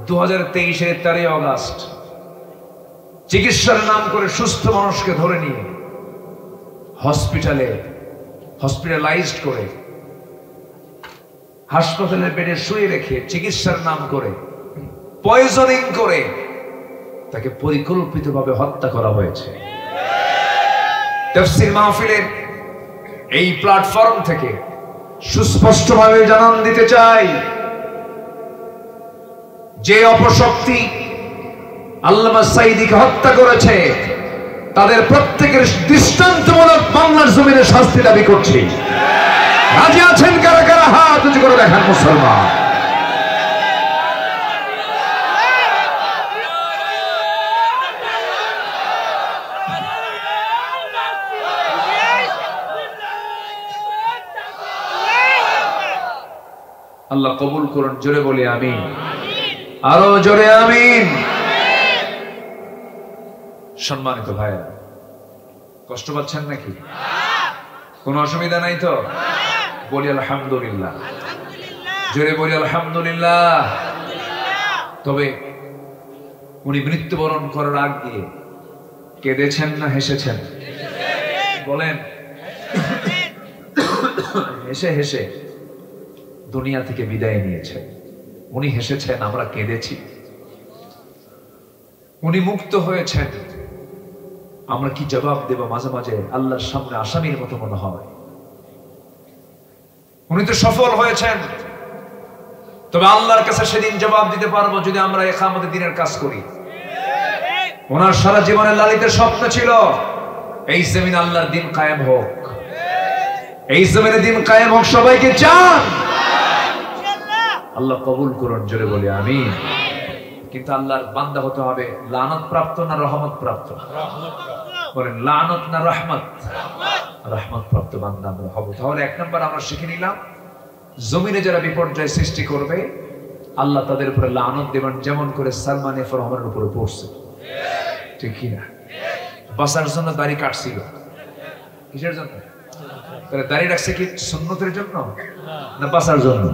A: 2023-এর 13 অগস্ট চিকিৎসার নাম করে সুস্থ মানুষকে ধরে নিয়ে হসপিটালাইজড করে হাসপাতালের বেডে শুয়ে রেখে চিকিৎসার নাম করে পয়জনিং করে তাকে পরিকল্পিতভাবে হত্যা করা হয়েছে। তাফসীর মাহফিলের এই প্ল্যাটফর্ম থেকে সুস্পষ্টভাবে জানান দিতে চাই, যে অপশক্তি আল্লামা সাইদিকে হত্যা করেছে তাদের প্রত্যেকের দৃষ্টান্তমূলক বাংলার জমিনে শাস্তি দাবি করছি। রাজি আছেন কারা কারা? হাত উঁচু করে দেখান মুসলমান। আল্লাহ কবুল করুন। জোরে বলি আমিন, আরো জোরে আমিন। সম্মানিত ভাইরা, কষ্ট পাচ্ছেন নাকি? কোন অসুবিধা নাই তো? বলি আলহামদুলিল্লাহ, জোরে বলি আলহামদুলিল্লাহ। তবে উনি মৃত্যুবরণ করার আগ দিয়ে কেঁদেছেন না হেসেছেন? বলেন। হেসে হেসে দুনিয়া থেকে বিদায় নিয়েছেন। উনি হেসেছেন, আমরা কেঁদেছি। উনি মুক্ত হয়েছেন, আমরা কি জবাব দেব? মাঝে মাঝে আল্লাহর সামনে আসামির মতো মনে হয়। উনি তো সফল হয়েছেন, তবে আল্লাহর কাছে সেদিন জবাব দিতে পারবো যদি আমরা ইকামতের দিনের কাজ করি। ওনার সারা জীবনের লালিত স্বপ্ন ছিল এই জমিনে আল্লাহর দিন কায়েম হোক, এই জমিনে দিন কায়েম হোক। সবাইকে চান? আল্লাহ কবুল করুন। জোরে বলি আমিন। কিন্তু আল্লাহর বান্দা হতে হবে লানত প্রাপ্ত না রহমত প্রাপ্ত? বলেন লানত না রহমত? রহমত প্রাপ্ত বান্দা আমরা হব। তাহলে 1 নম্বর আমরা শিখে নিলাম, জমিনে যারা বিপর্যয় সৃষ্টি করবে আল্লাহ তাদের উপরে লানত দেবেন, যেমন করে সালমান এফ রহমানের উপরে পড়ছে। ঠিক কিনা? বাঁচার জন্য দাড়ি কাটছিল। কিসের জন্য? তাহলে দাড়ি রাখছে কি সুন্নতের জন্য না বাঁচার জন্য?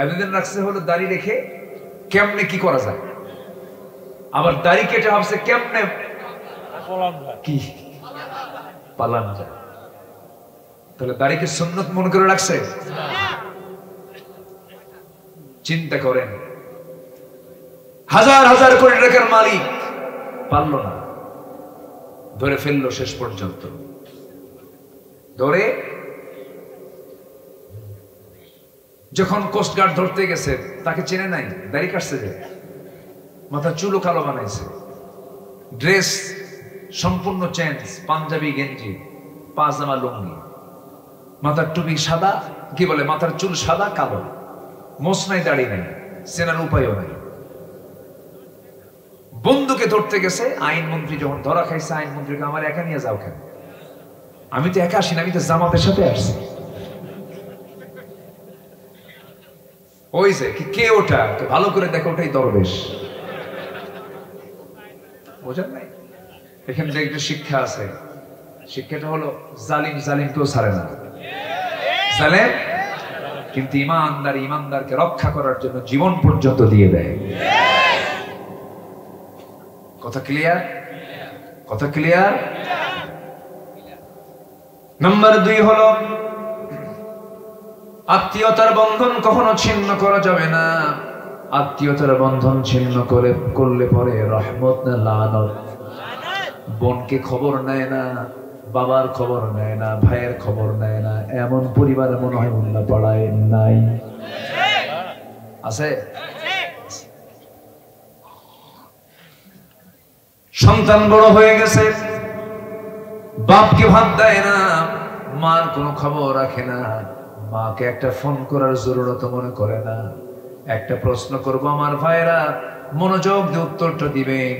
A: এতদিন রাখছে হলো দাড়ি রেখে কেমনে কি করা যায়, আবার দাড়ি কেটে ভাবছে কেমনে কি পালানো যায়। তাহলে দাড়িকে সুন্নত মনে করে রাখছে। চিন্তা করেন, হাজার হাজার কোটি টাকার মালিক পারল না, ধরে ফেললো শেষ পর্যন্ত। ধরে যখন কোস্টগার্ড ধরতে গেছে তাকে চেনে নাই, দাড়ি কাটছে যে, মাথার চুলও কালো বানাইছে, ড্রেস সম্পূর্ণ চেঞ্জ, পাঞ্জাবি গেঞ্জি, পাজামা লুঙ্গি, মাথার টুপি সাদা, কি বলে মাথার চুল সাদা কালো, মোছ নাই, দাড়ি নাই, চেনার উপায়ও নাই। বন্ধুকে ধরতে গেছে, আইনমন্ত্রী যখন ধরা খাইছে, আইনমন্ত্রীকে আমার একা নিয়ে যাও কেন? আমি তো একা আসি না, আমি তো জামাতের সাথে আসছি। ওই যে কে ওটা? ভালো করে দেখো, ওটাই দরবেশ। বোঝেন নাই? এখানে যে একটা শিক্ষা আছে, শিক্ষাটা হলো জালিম জালিমকেও ছাড়ে না। জালেম কিন্তু ইমানদার ইমানদারকে রক্ষা করার জন্য জীবন পর্যন্ত দিয়ে দেয়। কথা ক্লিয়ার? কথা ক্লিয়ার? নাম্বার 2 হলো আত্মীয়তার বন্ধন কখনো ছিন্ন করা যাবে না। আত্মীয়তার বন্ধন ছিন্ন করলে পরে রহমত না লানত। বোনকে খবর নেয় না, বাবার খবর নেয় না, ভাইয়ের খবর নেয় না, এমন পরিবার মনে হয় উল্লা পাড়ায় নাই? আছে? সন্তান বড় হয়ে গেছে, বাপকে ভাত দেয় না, মার কোনো খবর রাখে না, মাকে একটা ফোন করার জরুরত মনে করে না। একটা প্রশ্ন করবো আমার ভাইরা, মনোযোগ দিয়ে উত্তরটা দিবেন।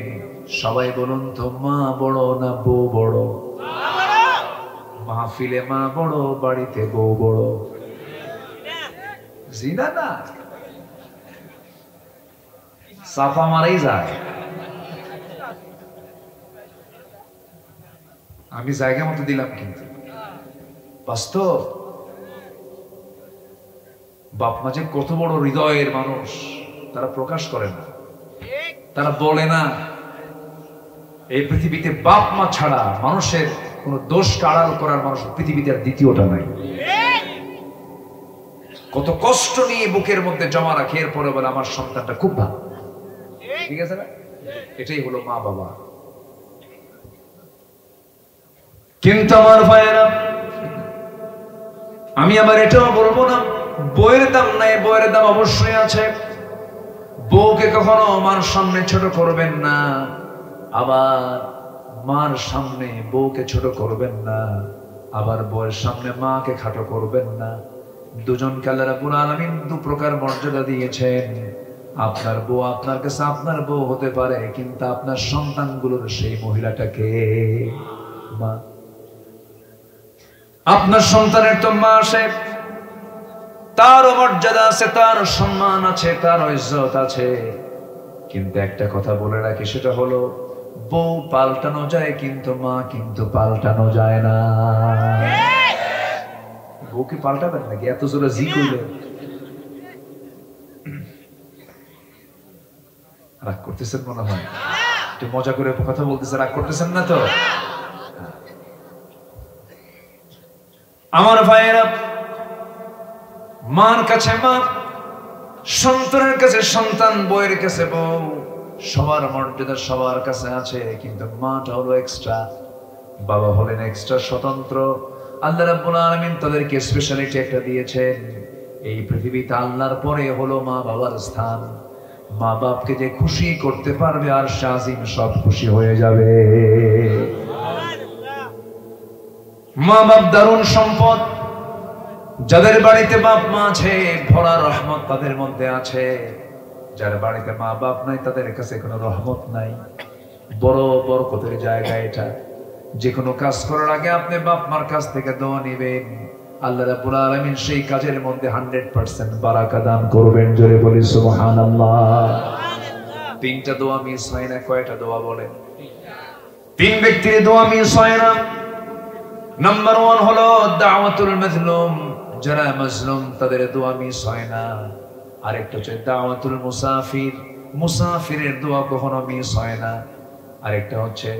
A: সবাই বলুন তো, মা বড় না বউ বড়? মাহফিলে মা বড়, বাড়িতে বউ বড়? জি না? না, সাফা মারাই যায়। আমি জায়গা মতো দিলাম, কিন্তু বাস্তব বাপ মা যে কত বড় হৃদয়ের মানুষ তারা প্রকাশ করে না, তারা বলে না। এই পৃথিবীতে বাপ মা ছাড়া মানুষের কোন দোষ আড়াল করার মানুষ পৃথিবীতে আর দ্বিতীয়টা নাই। কত কষ্ট নিয়ে বুকের মধ্যে জমা রাখে, এরপরে বলে আমার সন্তানটা খুব ভালো। ঠিক আছে না? এটাই হলো মা বাবা। কিন্তু আমার ভাইয়েরা, আমি আবার এটাও বলবো না বইয়ের দাম নাই, বইয়ের দাম অবশ্যই আছে। বউকে কখনো মার সামনে ছোট করবেন না, আবার মার সামনে বউকে ছোট করবেন না, আবার বউয়ের সামনে মাকে খাটো করবেন না। দুজনকে আল্লাহ রাব্বুল আলামিন দু প্রকার মর্যাদা দিয়েছেন। আপনার বউ আপনার কাছে আপনার বউ হতে পারে, কিন্তু আপনার সন্তানগুলোর সেই মহিলাটাকে মা। আপনার সন্তানের তো মা আছে, তার মর্যাদা আছে, তার সম্মান আছে, তার ইজ্জত আছে। কিন্তু একটা কথা বলে রাখি, সেটা হলো বউ পাল্টানো যায় কিন্তু মা কিন্তু পাল্টানো যায় না। বউকে পাল্টাবেন নাকি? এত জোরে জি করলে রাগ করতেছেন মনে হয়, একটু মজা করে কথা বলতেছে, রাগ করতেছেন না তো? আমার ভাইয়েরা, মার কাছে মা, সন্তানের কাছে সন্তান, বউয়ের কাছে বউ, সবার মর্যাদা সবার কাছে আছে। কিন্তু মাটা হলো এক্সট্রা, বাবা হলেন এক্সট্রা, স্বতন্ত্র। আল্লাহ রাব্বুল আলামিন তাদেরকে স্পেশালিটি একটা দিয়েছেন। এই পৃথিবীতে আল্লাহর পরে হলো মা বাবার স্থান। মা বাপকে যে খুশি করতে পারবে আর শাজিম সব খুশি হয়ে যাবে। মা বাপ দারুণ সম্পদ। যাদের বাড়িতে বাপ মা আছে, ভরা রহমত তাদের মধ্যে আছে। যার বাড়িতে মা বাপ নাই, তাদের কাছে কোনো রহমত নাই। বড় বরকতের জায়গা এটা। যে কোনো কাজ করার আগে আপনি বাপ মার কাছ থেকে দোয়া নেবেন, আল্লাহ রাব্বুল আলামিন সেই কাজের মধ্যে 100% বারাকা দান করবেন। জোরে বলি সুবহানাল্লাহ। 3টা দোয়া মিস হয় না। কয়টা দোয়া বলেন? 3 ব্যক্তির দোয়া মিস হয় না। নাম্বার 1 হলো দাওয়াতুল মাজলুম। যারা মাজলুম তাদের দোয়া মিস হয় না। আরেকটা হচ্ছে দাওয়াতুল মুসাফির। মুসাফিরের দোয়া কখনো মিস হয় না। আরেকটা হচ্ছে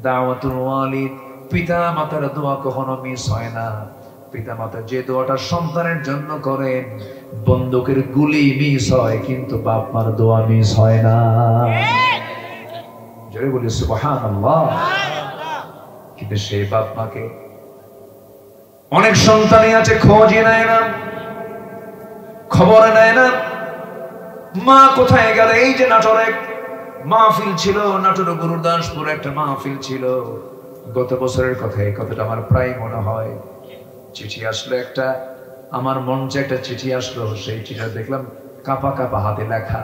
A: দাওয়াতুল ওয়ালিদ। পিতা মাতার দোয়া কখনো মিস হয় না। পিতা মাতা যে দোয়াটা সন্তানের জন্য করেন, বন্দুকের গুলি মিস হয় কিন্তু বাপ মার দোয়া মিস হয় না। জোরে বলি সুবহানাল্লাহ। কিন্তু সেই বাপ মাকে অনেক সন্তানই আছে খোঁজই নেয় না, খবর নেয় না। মা কোথায় গেল? এই যে নাটোরে মাহফিল ছিল, নাটোরে গুরুদাসপুরে একটা মাহফিল ছিল গত বছরের কথা। এই কথাটা আমার প্রায় মনে হয়। চিঠি আসলো একটা, আমার মঞ্চে একটা চিঠি আসলো। সেই চিঠিটা দেখলাম কাপা কাপা হাতে লেখা।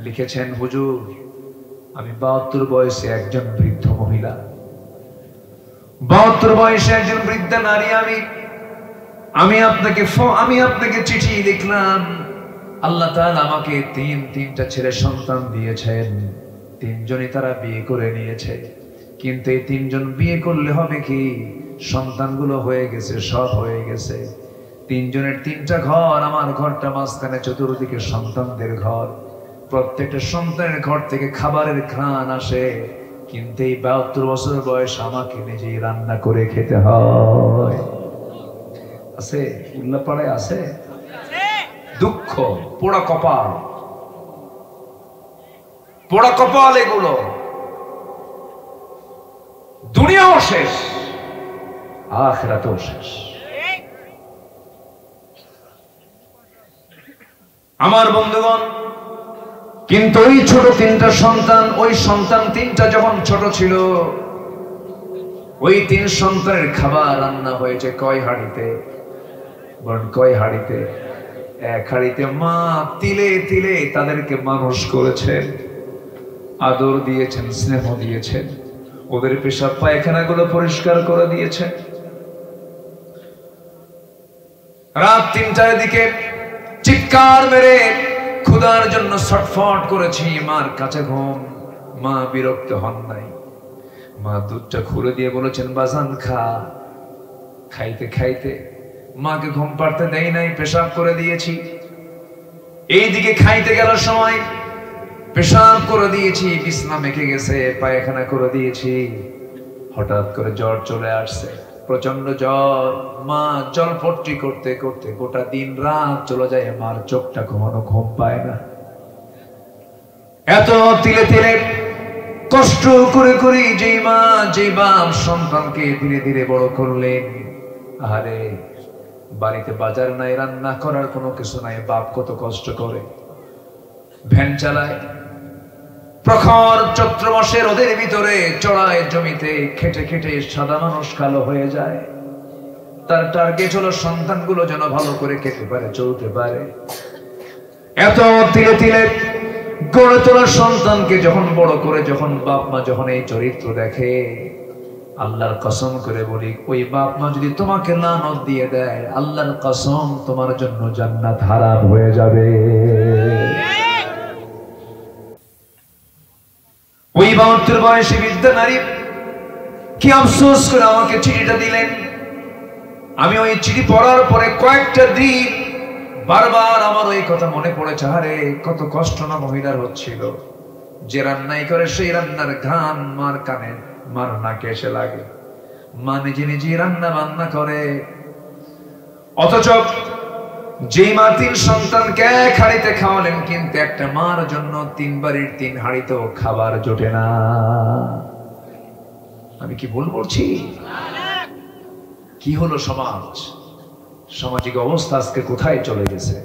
A: লিখেছেন, হুজুর আমি 72 বয়সে একজন বৃদ্ধ মহিলা, 72 বয়সে একজন বৃদ্ধা নারী। আমি আপনাকে চিঠি লিখলাম। আল্লাহ তাআলা আমাকে 3টা ছেলে সন্তান দিয়েছেন। তিনজনই তারা বিয়ে করে নিয়েছে, কিন্তু এই তিনজন বিয়ে করলে হবে কি, সন্তানগুলো হয়ে গেছে, সব হয়ে গেছে। তিনজনের তিনটা ঘর, আমার ঘরটা মাঝখানে, চতুর্দিকে সন্তানদের ঘর। প্রত্যেকটা সন্তানের ঘর থেকে খাবারের ঘ্রাণ আসে, কিন্তু এই 72 বছর বয়স আমাকে নিজেই রান্না করে খেতে হয়। আছে উল্লাপাড়ায় আছে দুঃখ, পোড়া কপাল, পোড়া কপাল এগুলো। দুনিয়াও শেষ, আখিরাতও শেষ। আমার বন্ধুগণ, কিন্তু ওই ছোট তিনটা সন্তান, ওই সন্তান তিনটা যখন ছোট ছিল, ওই তিন সন্তানের খাবার রান্না হয়েছে কয় হাঁড়িতে? বলেন কয় হাঁড়িতে? এক হাঁড়িতে। মা তিলে তিলে তাদেরকে মানুষ করেছেন, আদর দিয়েছেন, স্নেহ দিয়েছেন, ওদের পেশাব পায়খানা গুলো পরিষ্কার করে দিয়েছেন। রাত 3টার দিকে চিৎকার মেরে ক্ষুধার জন্য ছটফট করেছি, মার কাছে ঘুম। মা বিরক্ত হন নাই, মা দুধটা খুলে দিয়ে বলেছেন বাজান খা। খাইতে খাইতে মাকে ঘুম পাড়তে দেই নাই, পেশাব করে দিয়েছি। এইদিকে খাইতে গেল সময় পেশাব করে দিয়েছি, বিছনা মেখে গেছে, পায়খানা করে দিয়েছি। হঠাৎ করে জ্বর চলে আসছে, প্রচন্ড জ্বর। মা জলপট্টি করতে করতে গোটা দিন রাত চলে যায়, মার চোখটা ঘুমানো, ঘুম পায় না। এত তিলে তিলে কষ্ট করে করে যেই মা, যে বাপ সন্তানকে ধীরে ধীরে বড় করলেন, আরে বাড়িতে বাজার নাই, রান্না করার কোনো কিছু নাই, বাপ কত কষ্ট করে ভ্যান চালায়। প্রখর চৈত্র মাসের রোদের ভিতরে চড়ায় জমিতে খেটে খেটে সাদা মানুষ কালো হয়ে যায়। তার টার্গেট হলো সন্তানগুলো যেন ভালো করে খেতে পারে, চলতে পারে। এত তিলে তিলে গড়ে তোলা সন্তানকে যখন বড় করে, যখন বাপ মা যখন এই চরিত্র দেখে, আল্লাহর কসম করে বলি, ওই বাপ মা যদি তোমাকে লানত দিয়ে দেয়, আল্লাহর কসম তোমার জন্য জান্নাত হারাম হয়ে যাবে। ওই 72 বয়সী বৃদ্ধা নারী কি আফসোস করে আমাকে চিঠিটা দিলেন। আমি ওই চিঠি পড়ার পরে কয়েকটা দিন বারবার আমার ওই কথা মনে পড়েছে, আরে কত কষ্ট না মহিলার হচ্ছিল। যে রান্নাই করে সেই রান্নার ঘ্রাণ মার কানে, মার নাকে এসে লাগে। মা নিজে নিজে রান্না বান্না করে, অথচ যে মা 3 সন্তানকে এক হাঁড়িতে খাওয়ালেন, কিন্তু একটা মার জন্য 3 বাড়ির 3 হাঁড়িতেও খাবার জোটে না। আমি কি ভুল বলছি? কি হলো সমাজ, সামাজিক অবস্থা আজকে কোথায় চলে গেছে?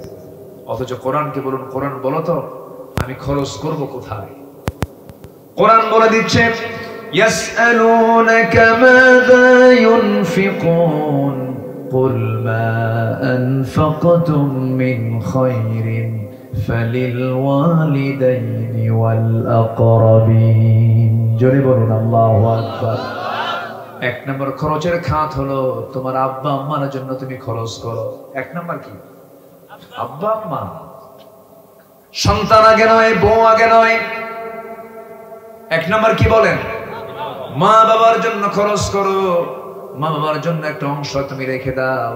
A: অথচ কোরআনকে বলুন, কোরআন বলো তো আমি খরচ করব কোথায়? কোরআন বলে দিচ্ছে, ইয়াসআলুনাকা মাযা ইউনফিকুন কুল মা আনফাকতুম মিন খায়রিন ফালিল ওয়ালিদাইনি ওয়াল আকরাবিন। জোরে বলুন আল্লাহু আকবার। 1 নম্বর খরচের খাত হলো তোমার আব্বা আম্মার জন্য তুমি খরচ করো। 1 নম্বর কি? আব্বা আম্মা। সন্তান আগে নয়, বউ আগে নয়। 1 নম্বর কি বলেন? মা বাবার জন্য খরচ করো। মা বাবার জন্য একটা অংশ তুমি রেখে দাও।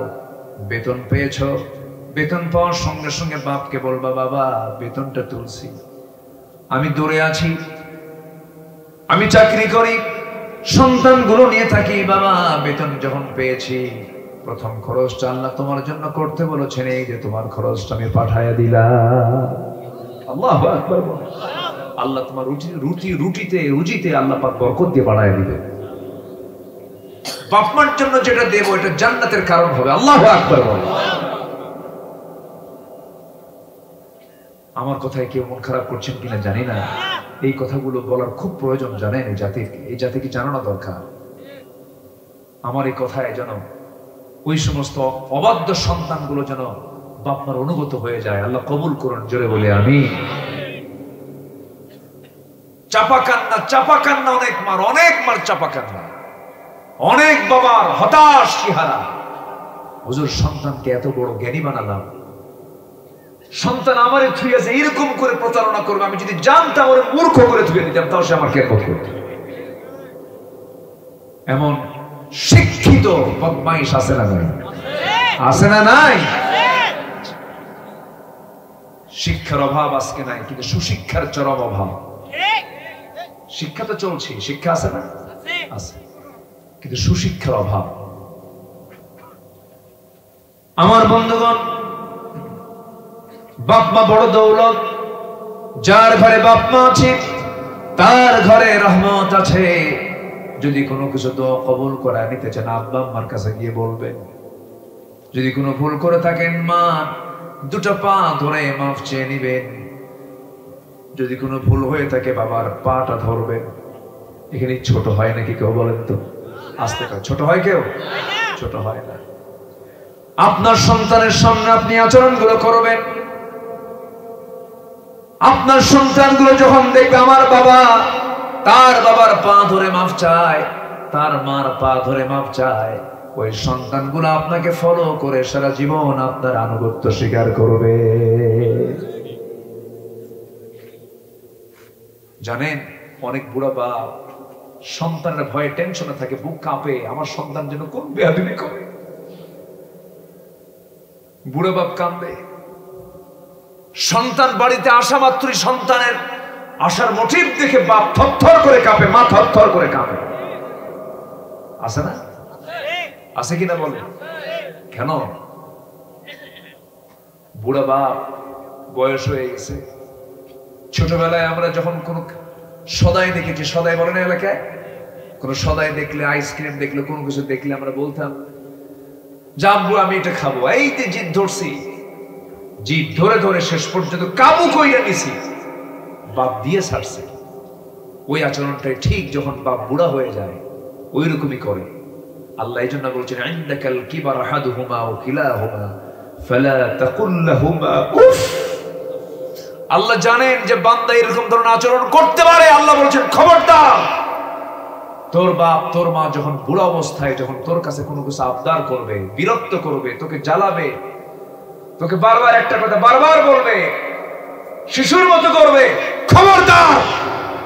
A: বেতন পেয়েছো, বেতন পাওয়ার সঙ্গে সঙ্গে বাপকে বলবা, বাবা বেতনটা তুলছি, আমি দূরে আছি, আমি চাকরি করি, সন্তানগুলো নিয়ে থাকি, বাবা বেতন যখন পেয়েছি প্রথম খরচটা আল্লাহ তোমার জন্য করতে বলেছেন, এই যে তোমার খরচটা আমি পাঠাইয়া দিলাম। আল্লাহু আকবার। আল্লাহ তোমার রুটিতে আল্লাহ পাক বরকত দিয়ে বাড়ায় দিবে। বাপ মার জন্য যেটা দেব এটা জান্নাতের কারণ হবে। আল্লাহু আকবার বলো। আমার কথায় কেউ মন খারাপ করছেন কিনা জানি না, এই কথাগুলো বলার খুব প্রয়োজন জানেন এই জাতিকে জানানো দরকার। আমার এই কথায় যেন ওই সমস্ত অবাধ্য সন্তানগুলো যেন বাপমার অনুগত হয়ে যায়। আল্লাহ কবুল করুন, জোরে বলে আমিন। চাপা কান্না, অনেক মার চাপা কান্না, অনেক বাবার হতাশ চেহারা। হুজুর সন্তানকে এত বড় জ্ঞানী বানালাম, সন্তান আমারে থুয়ে আছে এরকম করে প্রতারণা করবে, আমি যদি জানতাম ওরে মূর্খ করে থুয়ে দিতাম তাও সে আমার খেদমত করত। এমন শিক্ষিত বদমাইশ আছে না নাই? আছে না নাই? শিক্ষার অভাব আজকে নাই, কিন্তু সুশিক্ষার চরম অভাব। শিক্ষা তো চলছে, শিক্ষা আছে না? আছে, কিন্তু সুশিক্ষার অভাব। আমার বন্ধুগণ, বাপ মা বড় দৌলত। যার ঘরে বাপ মা আছে তার ঘরে রহমত আছে। যদি কোনো কিছু দোয়া কবুল করে নিতে চান, আব্বা আম্মার কাছে গিয়ে বলবেন। যদি কোনো ভুল করে থাকেন, মা দুটো পা ধরে মাফ চেয়ে নিবেন। যদি কোনো ভুল হয়ে থাকে, বাবার পাটা ধরবেন। এখানে ছোট হয় নাকি কেউ বলেন তো? আসতে পারে ছোট হয় কেউ? ছোট হয় না। আপনার সন্তানের সামনে আপনি আচরণগুলো করবেন। আপনার সন্তানগুলো যখন দেখবে আমার বাবা তার বাবার পা ধরে মাফ চায়, তার মার পা ধরে মাফ চায়, ওই সন্তানগুলো আপনাকে ফলো করে সারা জীবন আপনার আনুগত্য স্বীকার করবে। জানেন, অনেক বুড়া বাপ সন্তানের ভয়ে টেনশনে থাকে, বুক কাঁপে, আমার সন্তান যেন কোন বেয়াদবি করে। বুড়া বাপ কাঁদে। সন্তান বাড়িতে আসা মাত্রই সন্তানের আসার মোটিভ দেখে বাপ থরথর করে কাঁপে, মা থরথর করে কাঁপে। আছে না? আছে কিনা বলে? কেন? বুড়া বাপ বয়স হয়ে গেছে। ছোটবেলায় আমরা যখন কোন সদাই দেখেছি, সদাই বলে না এলাকায়, কোন সদাই দেখলে, আইসক্রিম দেখলে, কোনো কিছু দেখলে আমরা বলতাম যাবো আমি এটা খাবো। এই যে জিদ ধরছি, জিদ ধরে ধরে শেষ পর্যন্ত কাবু কইরা নিছি, বাপ দিয়ে ছাড়ছে। ওই আচরণটাই ঠিক যখন বাপ বুড়া হয়ে যায় ওই রকমই করে। আল্লাহ এই জন্য বলছেন, ইনদাকাল কিবার আহাদুহুমা ওয়া কিলাহুমা ফালা তাকুল লাহুমা উফ। আল্লাহ জানেন যে বান্দা এরকম ধরনের আচরণ করতে পারে। আল্লাহ বলছেন, খবরদার, তোর বাপ তোর মা যখন বুড়া অবস্থায় যখন তোর কাছে কোনো কিছু আবদার করবে, বিরক্ত করবে, তোকে জ্বালাবে, তোকে বারবার একটা কথা বারবার বলবে, শিশুর মতো করবে, খবরদার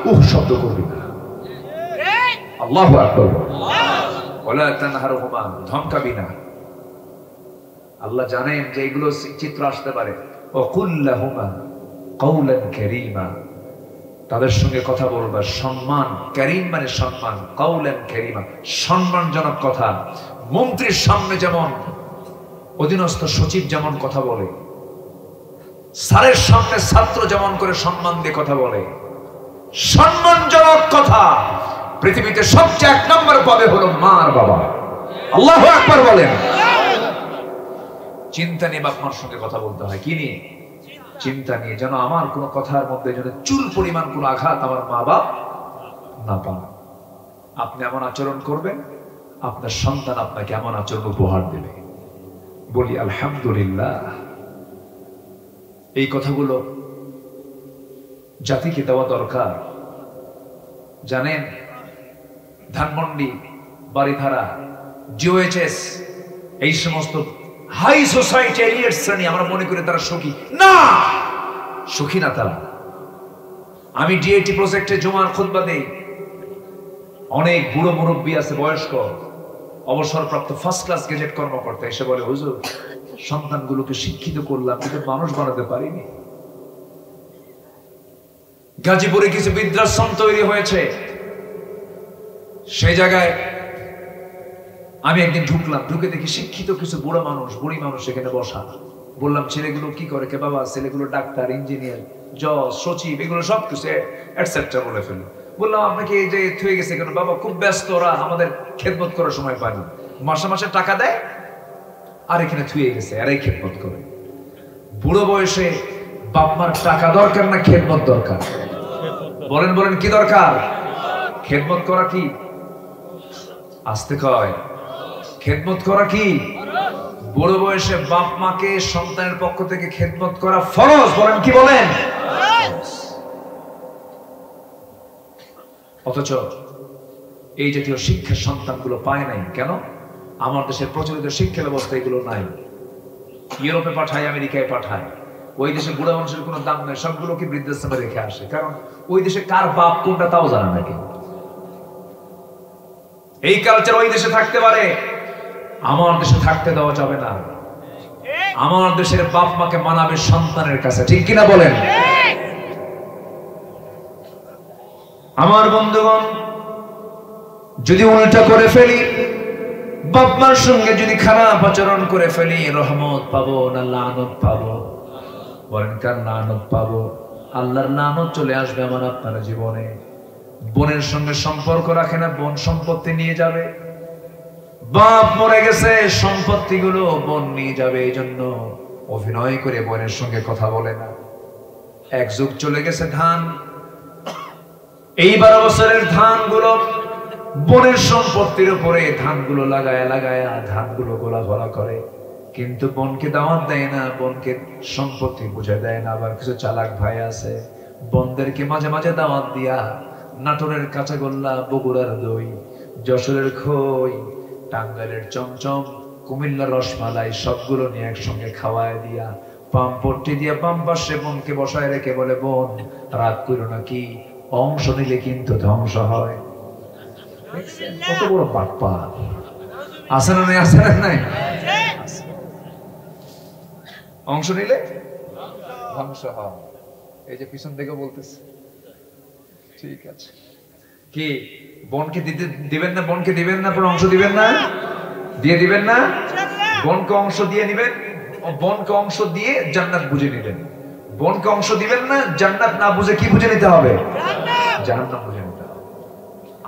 A: উহ শব্দ করবি না। আল্লাহু আকবার। ওয়ালা তানহারহুমা, ধমকাবি না। আল্লাহ জানেন যে এগুলো চিত্র আসতে পারে। ওয়া কুল লাহুমা কাওলান কারীমা, তাদের সঙ্গে কথা বলবা সম্মান। কারীম মানে সম্মান, কাওলান কারীমা সম্মানজনক কথা। মন্ত্রীর সামনে যেমন অধীনস্থ সচিব যেমন কথা বলে, স্যারের সামনে ছাত্র যেমন করে সম্মান দিয়ে কথা বলে, সম্মানজনক কথা পৃথিবীতে সবচেয়ে এক নম্বর পাবে হলো মা আর বাবা। আল্লাহু আকবার বলেন। চিন্তা নিয়ে বাপ মার সঙ্গে কথা বলতে হয়। কি নিয়ে? চিন্তা নিয়ে, যেন আমার কোনো কথার মধ্যে যেন চুল পরিমাণ কোনো আঘাত আমার মা বাপ না পান। আপনি এমন আচরণ করবেন, আপনার সন্তান আপনাকে এমন আচরণ উপহার দেবে। বলি আলহামদুলিল্লাহ। এই কথাগুলো জাতিকে দেওয়া দরকার। জানেন, ধানমন্ডি, বাড়িধারা, জিওএইচএস, এই সমস্ত হাই সোসাইটি এলিয়েট শ্রেণী আমরা মনে করি তারা সুখী। না, সুখী না তারা। আমি ডিএটি প্রজেক্টে জুমার খুতবা দেই। অনেক বুড়ো মুরব্বী আছে, বয়স্ক, অবসরপ্রাপ্ত ফার্স্ট ক্লাস গেজেট কর্মকর্তা এসে বলে, হুজুর সন্তানগুলোকে শিক্ষিত করলাম কিন্তু মানুষ বানাতে পারিনি। গাজীপুরে কিছু বৃদ্ধাশ্রম তৈরি হয়েছে, সেই জায়গায় আমি একদিন ঢুকলাম, ঢুকে দেখি শিক্ষিত কিছু বুড়ো মানুষ, বুড়ি মানুষ এখানে বসা। বললাম, ছেলেগুলো কি করে? কে বাবা, ছেলেগুলো ডাক্তার, ইঞ্জিনিয়ার, জজ, সচিব, এগুলো সবকিছু এটসেট্রা বলে ফেলো। বললাম, আপনাকে এই যে থুয়ে গেছে কেন? বাবা খুব ব্যস্ত, ওরা আমাদের খেদমত করার সময় পায়নি, মাসে মাসে টাকা দেয় আর এখানে থুয়ে গেছে আর এই খেদমত করে। বুড়ো বয়সে বাপ মার টাকা দরকার না খেদমত দরকার? বলেন বলেন, কি দরকার? খেদমত করা কি? আসতে কয়, খেদমত করা কি? বুড়ো বয়সে বাপ মাকে সন্তানের পক্ষ থেকে খেদমত করা ফরজ। বলেন, কি বলেন? অথচ এই জাতীয় শিক্ষা সন্তানগুলো পায় নাই কেন? আমার দেশের প্রচলিত শিক্ষা ব্যবস্থা এগুলো নাই। ইউরোপে পাঠায়, আমেরিকায় পাঠায়, ওই দেশে বুড়া মানুষের কোনো দাম নেই, সবগুলোকে বৃদ্ধাশ্রমে রেখে আসে, কারণ ওই দেশে কার বাপ কোনটা তাও জানা না কেউ। এই কালচার ওই দেশে থাকতে পারে, আমার দেশে থাকতে দেওয়া যাবে না। আমার দেশের বাপ মাকে মানাবে সন্তানের কাছে, ঠিক কিনা বলেন? আমার বন্ধুগণ, যদি উল্টা করে ফেলি, বাপ মার সঙ্গে যদি খারাপ আচরণ করে ফেলি, রহমত পাবো না লানত পাবো? বলেন কার লানত পাবো? আল্লাহর লানত চলে আসবে আমার আপনার জীবনে। বোনের সঙ্গে সম্পর্ক রাখে না, বোন সম্পত্তি নিয়ে যাবে। বাপ মরে গেছে, সম্পত্তি গুলো বোন নিয়ে যাবে। এই জন্য অভিনয় করে বোনের সঙ্গে কথা বলে না। এক যুগ চলে গেছে, ধান, এই 12 বছরের ধান গুলো বোনের সম্পত্তির উপরে ধানগুলো লাগায়া লাগায়া ধানগুলো গোলা ভরা করে, কিন্তু বোনকে দাওয়াত দেয় না, বোনকে সম্পত্তি বুঝে দেয় না। আবার কিছু চালাক ভাই আছে, বোনদেরকে মাঝে মাঝে দাওয়াত দিয়া নাটোরের কাঁচাগোল্লা, বগুড়ার দই, যশোরের খই, টাঙ্গাইলের চমচম, কুমিল্লার রসমালাই সবগুলো নিয়ে একসঙ্গে খাওয়ায় দিয়া পাম্পট্টি দিয়া বাম পাশে বোনকে বসায় রেখে বলে, বোন রাগ করো নাকি, অংশ নিলে কিন্তু ধ্বংস হয়। কত বড় বাপ্পা! আছে না নাই? আছে না নাই? অংশ নিলে ধ্বংস হয়। এই যে পিছন থেকে বলতেছে, ঠিক আছে কি বোনকে দিবেন না? বোনকে দিবেন না? অংশ দিবেন না? দিয়ে দিবেন না? বোনকে অংশ দিয়ে নিবেন, বোনকে অংশ দিয়ে জান্নাত বুঝে নিবেন। বোনকে অংশ দিবেন না, জান্নাত না বুঝে কি বুঝে নিতে হবে? জাহান্নাম বুঝে নিতে হবে।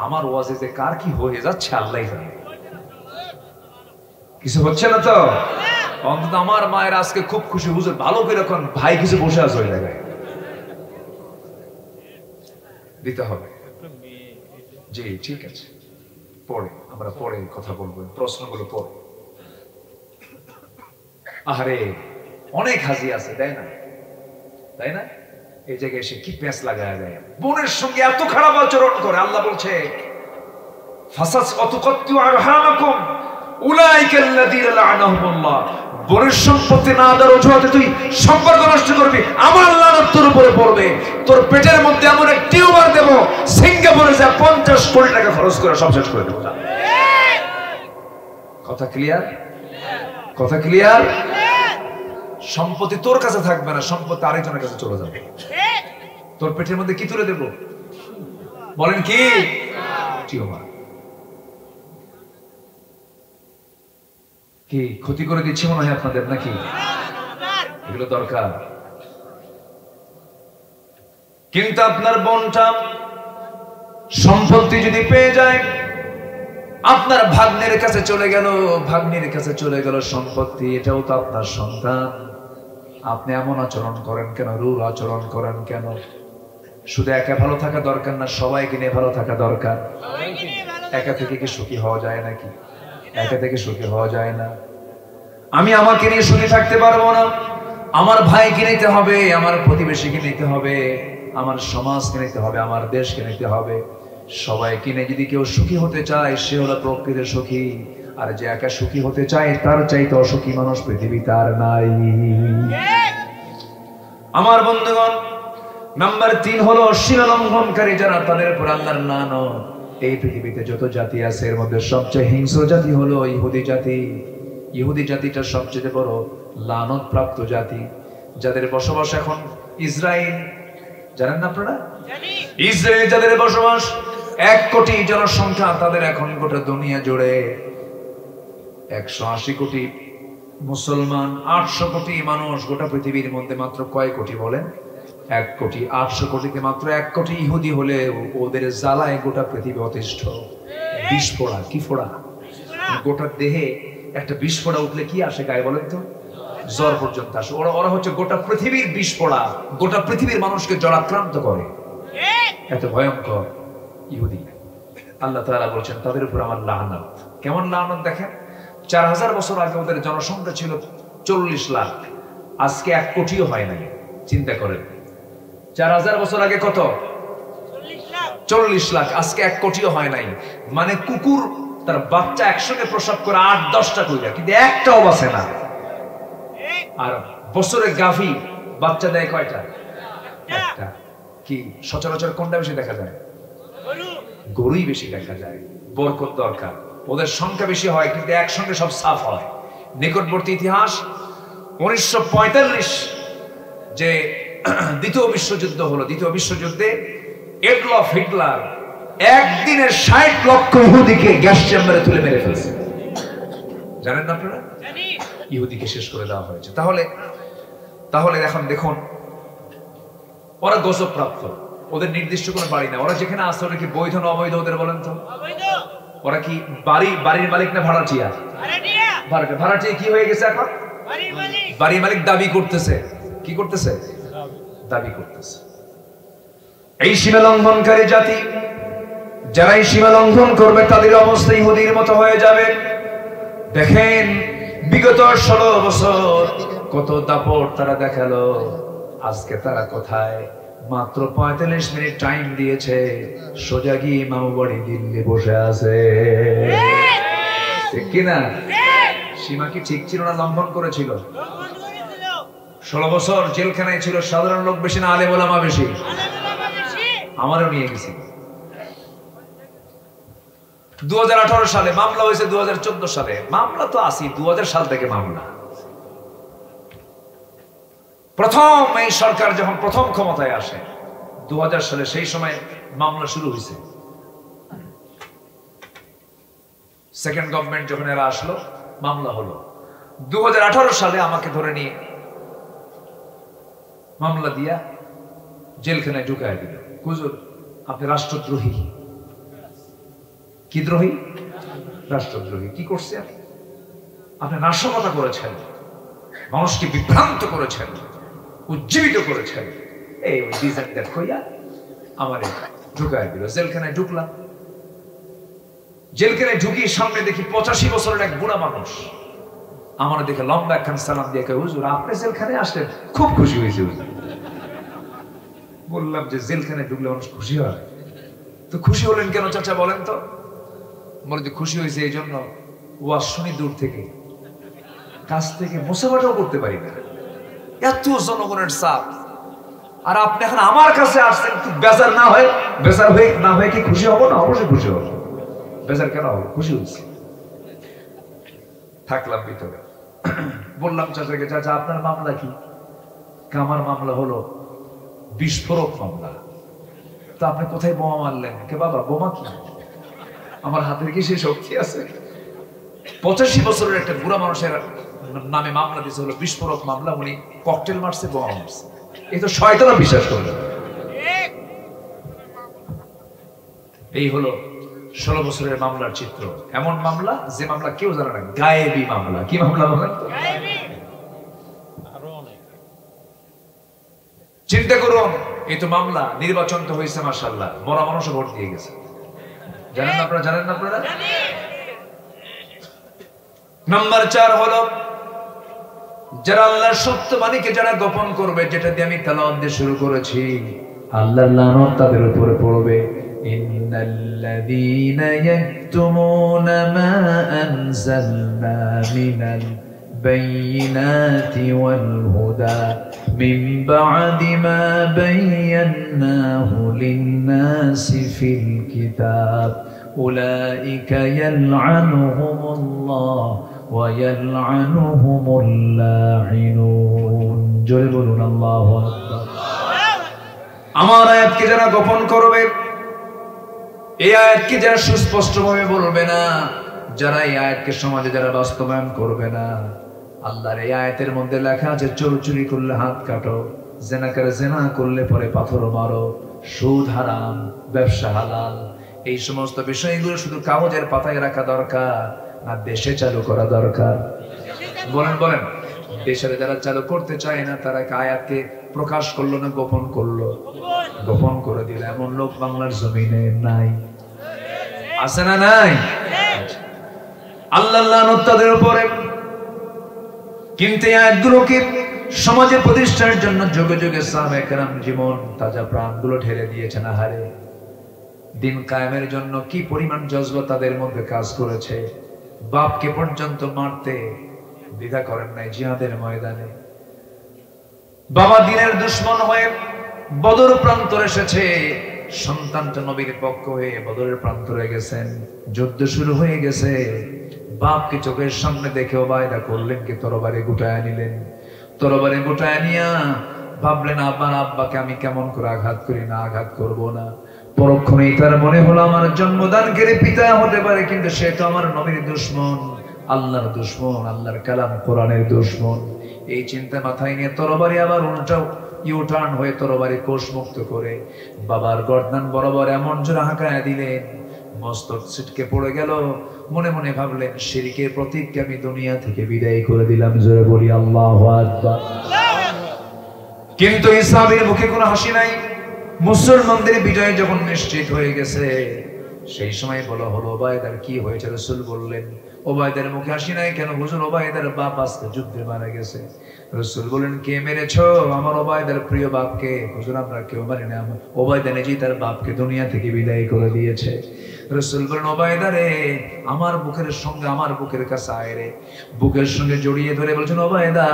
A: আমার ওয়াজে যে কার কি হয়ে যাচ্ছে আল্লাহই জানে। কিছু হচ্ছে না তো? অন্তত আমার মায়ের আজকে খুব খুশি, হুজুর ভালো করে এখন ভাই কিছু বসে আছে ওই জায়গায়, দিতে হবে। জি ঠিক আছে, পরে আমরা পরে কথা বলবো, প্রশ্নগুলো পরে। আরে অনেক হাজি আছে, তাই না? তাই না? এই জায়গায় এসে কি পেঁচ লাগায় দেয়, বোনের সঙ্গে এত খারাপ আচরণ করে। আল্লাহ বলছে, ফাসাস অতুকাত্তু আরহামাকুম উলাইকাল্লাযীনা লা'নাহুমুল্লাহ। বোনের সম্পত্তি না দেওয়ার অজুহাতে তুই সম্পর্ক নষ্ট করবি, আমার লানত তোর উপরে পড়বে। তোর পেটের মধ্যে এমন এক টিউমার দেব, সিঙ্গাপুরে যা 50 কোটি টাকা খরচ করে সব শেষ করে দেব। কথা ক্লিয়ার? কথা ক্লিয়ার? সম্পত্তি তোর কাছে থাকবে না, সম্পত্তি আরেকজনের কাছে চলে যাবে। তোর পেটের মধ্যে কি তুলে দেব? বলেন কি? টিউমার। কি ক্ষতি করে দিচ্ছে মনে হয় আপনাদের নাকি? এগুলো দরকার। কিন্তু আপনার বোনটা সম্পত্তি যদি পেয়ে যায়, আপনার ভাগ্নের কাছে চলে গেল, ভাগ্নির কাছে চলে গেল সম্পত্তি, এটাও তো আপনার সন্তান। আপনি এমন আচরণ করেন কেন? রূঢ় আচরণ করেন কেন? শুধু একা ভালো থাকা দরকার না, সবাইকে নিয়ে ভালো থাকা দরকার। একা থেকে কি সুখী হওয়া যায় নাকি? একা থেকে সুখী হওয়া যায় না। আমি আমাকে নিয়ে সুখী থাকতে পারবো না, আমার ভাইকে নিতে হবে, আমার প্রতিবেশীকে নিতে হবে, আমার সমাজকে নিতে হবে, আমার দেশকে নিতে হবে। সবাইকে নিয়ে যদি কেউ সুখী হতে চায়, সে হলো প্রকৃতির সুখী। আর যে একা সুখী হতে চায়, তার চাইতে অসুখী মানুষ পৃথিবীতে আর নাই। আমার বন্ধুগণ, নাম্বার 3 হলো সীমালঙ্ঘনকারী যারা, তাদের উপর আল্লাহর লানত। এই পৃথিবীতে যত জাতি আছে, এর মধ্যে সবচেয়ে হিংস্র জাতি হলো ইহুদি জাতি। ইহুদি জাতিটা সবচেয়ে বড় লানত প্রাপ্ত জাতি, যাদের বসবাস এখন ইসরায়েল। জানেন না আপনারা? ইসরায়েল যাদের বসবাস, 1 কোটি জনসংখ্যা তাদের এখন গোটা দুনিয়া জুড়ে। 180 কোটি মুসলমান, 800 কোটি মানুষ গোটা পৃথিবীর মধ্যে। মাত্র কয় কোটি বলেন? 1 কোটি। 800 কোটিতে মাত্র 1 কোটি ইহুদি হলে ওদের জ্বালায় গোটা পৃথিবী অতিষ্ঠ। বিস্ফোড়া, কি ফোড়া? গোটা দেহে একটা বিস্ফোড়া উঠলে কি আসে গায়ে বলেন তো? জ্বর পর্যন্ত আসে। ওরা হচ্ছে গোটা পৃথিবীর বিস্ফোড়া, গোটা পৃথিবীর মানুষকে জলাক্রান্ত করে। এত ভয়ঙ্কর ইহুদি। আল্লাহ তাআলা বলছেন তাদের উপর আমার লানত। কেমন লানত দেখেন, 4000 বছর আগে ওদের জনসংখ্যা ছিল 40 লাখ, আজকে 1 কোটিও হয় নাই। চিন্তা করেন, 4000 বছর আগে কত? 40 লাখ, আজকে 1 কোটিও হয় নাই। মানে কুকুর তার বাচ্চা একসঙ্গে প্রসব করে 8-10টা কইরা, কিন্তু একটাও বাঁচে না। আর বছরে গাভী বাচ্চা দেয় কয়টা? একটা। কি সচরাচর কোনটা বেশি দেখা যায়? গরুই বেশি দেখা যায়। বরকত দরকার, ওদের সংখ্যা বেশি হয় কিন্তু একসঙ্গে সব সাফ হয়। নিকটবর্তী ইতিহাস 1945 যে দ্বিতীয় বিশ্বযুদ্ধ হলো, দ্বিতীয় বিশ্বযুদ্ধে এডলফ হিটলার একদিনে 60 লক্ষ ইহুদিকে গ্যাস চেম্বারে তুলে মেরে ফেলছে। জানেন না আপনারা? ইহুদিকে শেষ করে দেওয়া হয়েছে। তাহলে এখন দেখুন, ওরা গজব প্রাপ্ত, ওদের নির্দিষ্ট কোনো বাড়ি না। ওরা যেখানে আসছে ওরা কি বৈধ না অবৈধ ওদের বলেন তো? ওরা কি বাড়ির মালিক না ভাড়াটিয়া? ভাড়াটিয়া কি হয়ে গেছে এখন? বাড়ির মালিক দাবি করতেছে। কি করতেছে? দাবি করতেছে। এই সীমা লঙ্ঘনকারী জাতি, যারা এই সীমা লঙ্ঘন করবে তাদের অবস্থা ইহুদির মতো হয়ে যাবে। দেখেন বিগত 16 বছর কত দাপট তারা দেখালো, আজকে তারা কোথায়? মাত্র 45 মিনিট টাইম দিয়েছে, সোজা গিয়ে মামুবাড়ি দিল্লি বসে আছে। ঠিক কিনা? সীমা কি ঠিক ছিল না লঙ্ঘন করেছিল? 16 বছর জেলখানায় ছিল। সাধারণ লোক বেশি না আলেম ওলামা বেশি? আমারও নিয়ে গেছি। 2018 সালে মামলা হয়েছে, 2014 সালে মামলা তো আসি 2000 সাল থেকে মামলা। প্রথম এই সরকার যখন প্রথম ক্ষমতায় আসে 2000 সালে, সেই সময় মামলা শুরু হয়েছে। সেকেন্ড গভর্নমেন্ট যখন এরা আসলো মামলা হলো। 2018 সালে আমাকে ধরে নিয়ে মামলা দিয়া জেলখানায় ঢুকায় দিল। হুজুর আপনি রাষ্ট্রদ্রোহী। কি দ্রোহী? রাষ্ট্রদ্রোহী। কি করছেন? আপনি নাশকতা করেছেন, মানুষকে বিভ্রান্ত করেছেন, উজ্জীবিত করেছেন। এই ডিজাইন দেখইয়া আমার ঢুকায় দিল। জেলখানায় ঢুকলাম। জেলখানায় ঢুকি সামনে দেখি 85 বছরের এক বুড়া মানুষ। আমার দেখে লম্বা একখান সালাম দিয়ে কয়, হুজুর আপনি জেলখানায় আসলেন, খুব খুশি হয়েছে। বললাম যে জেলখানায় ঢুকলে মানুষ খুশি হয়। তো খুশি হলেন কেন চাচা বলেন তো? বলে যে খুশি হয়েছে এই জন্য ওয়াজ শুনি দূর থেকে, কাছ থেকে মুসাফাটাও করতে পারি না, এত জনগণের চাপ। আর আপনি এখন আমার কাছে আসছেন, বেজার না হয়, বেজার হয়ে না হয়ে কি খুশি হবো না? অবশ্যই খুশি হবো। বেজার কেন হবো? খুশি হচ্ছে। থাকলাম ভিতরে। বললাম চাচাকে, চাচা আপনার মামলা কি? আমার মামলা হলো বিস্ফোরক মামলা। তো আপনি কোথায় বোমা মারলেন? কে বাবা বোমা কি? আমার হাতের কি সেই শক্তি আছে? 85 বছরের একটা বুড়া মানুষের নামে মামলা দিয়েছে, হলো বিস্ফোরক মামলা। উনি ককটেল মারছে, বোমা মারছে। এই তো শয়তানও বিশ্বাস করবে। এই হলো 16 বছরের মামলার চিত্র। এমন মামলা যে মামলা কেউ জানে না, গায়েবী মামলা। কি মামলা বলেন তো? চিন্তা করুন, এই তো মামলা। নির্বাচন তো হয়েছে মাশাআল্লাহ, বড় মানুষও ভোট দিয়ে গেছে। জানেন না আপনারা? জানেন না আপনারা? নাম্বার 4 হলো যারা আল্লাহর সত্য বাণীকে যারা গোপন করবে, যেটা দিয়ে আমি তেলাওয়াত দিয়ে শুরু করেছি, আল্লাহর লানত তাদের উপরে পড়বে। ইন্নাল্লাযীনা ইয়াকতুমুনা মা আনজালনা মিনাল বায়িনাতি ওয়াল হুদা মিন বা'দি মা বায়্যানাহু লিন-নাসি ফিল কিতাব উলাইকা ইয়ালআনুহুমুল্লাহ ওয়া ইয়ালআনুহুমুল লাঈনুন। জোরে বলুন আল্লাহু আকবার। আমার আয়াতকে যারা গোপন করবে, এই আয়াতকে যারা সুস্পষ্টভাবে বলবে না, যারা এই আয়াতকে সমাজে যারা বাস্তবায়ন করবে না, আল্লাহর এই আয়াতের মধ্যে লেখা আছে চোর করলে হাত কাটো, জেনা করলে পরে পাথর মারো, সুদ হারাম, ব্যবসা হালাল। এই সমস্ত বিষয়গুলো শুধু কাগজের পাতায় রাখা দরকার না দেশে চালু করা দরকার? বলেন বলেন। দেশের যারা চালু করতে চায় না তারা আয়াতকে প্রকাশ করলো না গোপন করলো? গোপন করে দিল। এমন লোক বাংলার জমিনে নাই? আছে না নাই? আল্লাহ লানত তাদের উপরে। কিন্তু এই আয়াতগুলোকে সমাজে প্রতিষ্ঠার জন্য যুগে যুগে সাহাবায়ে কেরাম জীবন তাজা প্রাণগুলো ঢেলে দিয়েছেন। আহারে, দিন কায়েমের জন্য কি পরিমাণ জজবা তাদের মধ্যে কাজ করেছে। বাপকে পর্যন্ত মারতে দ্বিধা করেন নাই জিহাদের ময়দানে। বাবা দিনের দুশ্মন হয়ে বদর প্রান্তরে এসেছে, সন্তানটা নবীর পক্ষ হয়ে বদরের প্রান্তরে গেছেন, যুদ্ধ শুরু হয়ে গেছে। বাপকে চোখের সামনে দেখে ওবায়দা করলেন কি তরবারি গুটায় নিলেন। তরবারি গুটায় নিয়া ভাবলেন আমার আব্বাকে আমি কেমন করে আঘাত করি, না আঘাত করব না। পরক্ষণেই তার মনে হলো আমার জন্মদানকারী পিতা হতে পারে, কিন্তু সে তো আমার নবীর দুশ্মন, আল্লাহর দুশ্মন, আল্লাহর কালাম কোরআনের দুশ্মন। এই চিন্তা মাথায় নিয়ে তরবারি আবার উল্টাও ইউটার্ন হয়ে তরবারি কোষ মুক্ত করে বাবার গর্দান বরাবর এমন জোরে হাঁকায় দিলেন, মস্তক ছিটকে পড়ে গেল। মনে মনে ভাবলেন শিরকের প্রতীককে আমি দুনিয়া থেকে বিদায় করে দিলাম। জোরে বলি আল্লাহু আকবার। কিন্তু ইসলামের মুখে কোনো হাসি নাই। মুসলমানদের বিজয় যখন নিশ্চিত হয়ে গেছে, সেই সময় বলা হলো ওবায়দার কি হয়েছে। রাসূল বললেন ওবায়দার মুখে হাসি নাই কেন? হুজুর ওবায়দার বাপ আজকে যুদ্ধে মারা গেছে। রাসূল বলেন কে মেরেছো? আমার ওবায়দার প্রিয় বাপকে। হুজুর আমরা কেউ মারি না, ওবায়দা নিজেই তার বাপকে দুনিয়া থেকে বিদায় করে দিয়েছে। রাসূল বলেন ওবায়দা রে, আমার বুকের সঙ্গে আমার বুকের কাছে আয় রে। বুকের সঙ্গে জড়িয়ে ধরে বলছেন ওবায়দা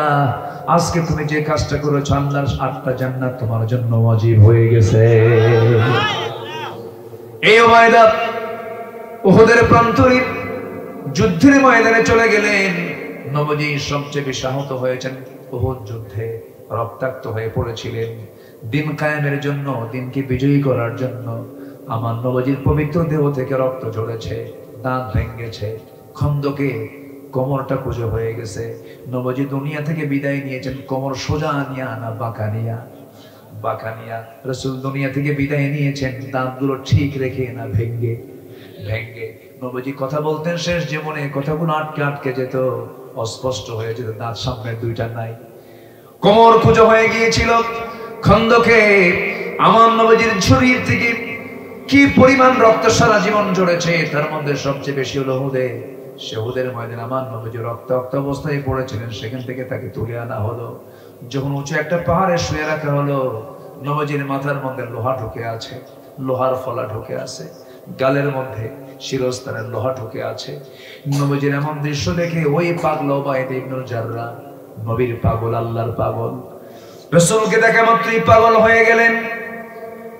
A: আজকে তুমি যে কাজটা করেছো আল্লাহর 8টা জান্নাত তোমার জন্য ওয়াজিব হয়ে গেছে। এই ওবায়দা উহুদের প্রান্তরে যুদ্ধের ময়দানে চলে গেলেন। নবীজি সবচেয়ে বেশি আহত হয়েছেন উহুদ যুদ্ধে, রক্তাক্ত হয়ে পড়েছিলেন। দিন কায়েমের জন্য, দিনকে বিজয়ী করার জন্য আমার নবীজির পবিত্র দেহ থেকে রক্ত ঝরেছে, দাঁত ভেঙেছে, খন্দকে কোমরটা কুঁজো হয়ে গেছে। নবীজি দুনিয়া থেকে বিদায় নিয়েছেন কোমর সোজা নিয়া না বাঁকা নিয়া? বাঁকা নিয়া। রাসূল দুনিয়া থেকে বিদায় নিয়েছেন দাঁতগুলো ঠিক রেখে না ভেঙ্গে ভেঙ্গে। নবীজি কথা বলতেন শেষ জীবনে কথাগুলো আটকে আটকে যেত, অস্পষ্ট হয়ে যেত, দাঁত সামনের দুইটা নাই, কোমর কুঁজো হয়ে গিয়েছিল। খন্দকে আমার নবীজির শরীর থেকে কি পরিমাণ রক্ত সারা জীবন ঝরেছে, তার মধ্যে সবচেয়ে বেশি হলো উহুদে। সে উহুদের ময়দানে আমার নবীজি রক্তাক্ত অবস্থায় পড়েছিলেন, সেখান থেকে তাকে তুলে আনা হলো। যখন উঁচু একটা পাহাড়ে শুয়ে রাখা হলো, নবীজির মাথার মধ্যে লোহা ঢুকে আছে, লোহার ফলা ঢুকে আছে, গালের মধ্যে শিরস্থানের লোহা ঢুকে আছে। নবীজির এমন দৃশ্য দেখে ওই পাগল ওবায়দা ইবনুল জাররাহ, নবীর পাগল, আল্লাহর পাগল, রাসূলকে দেখে মাত্রই পাগল হয়ে গেলেন।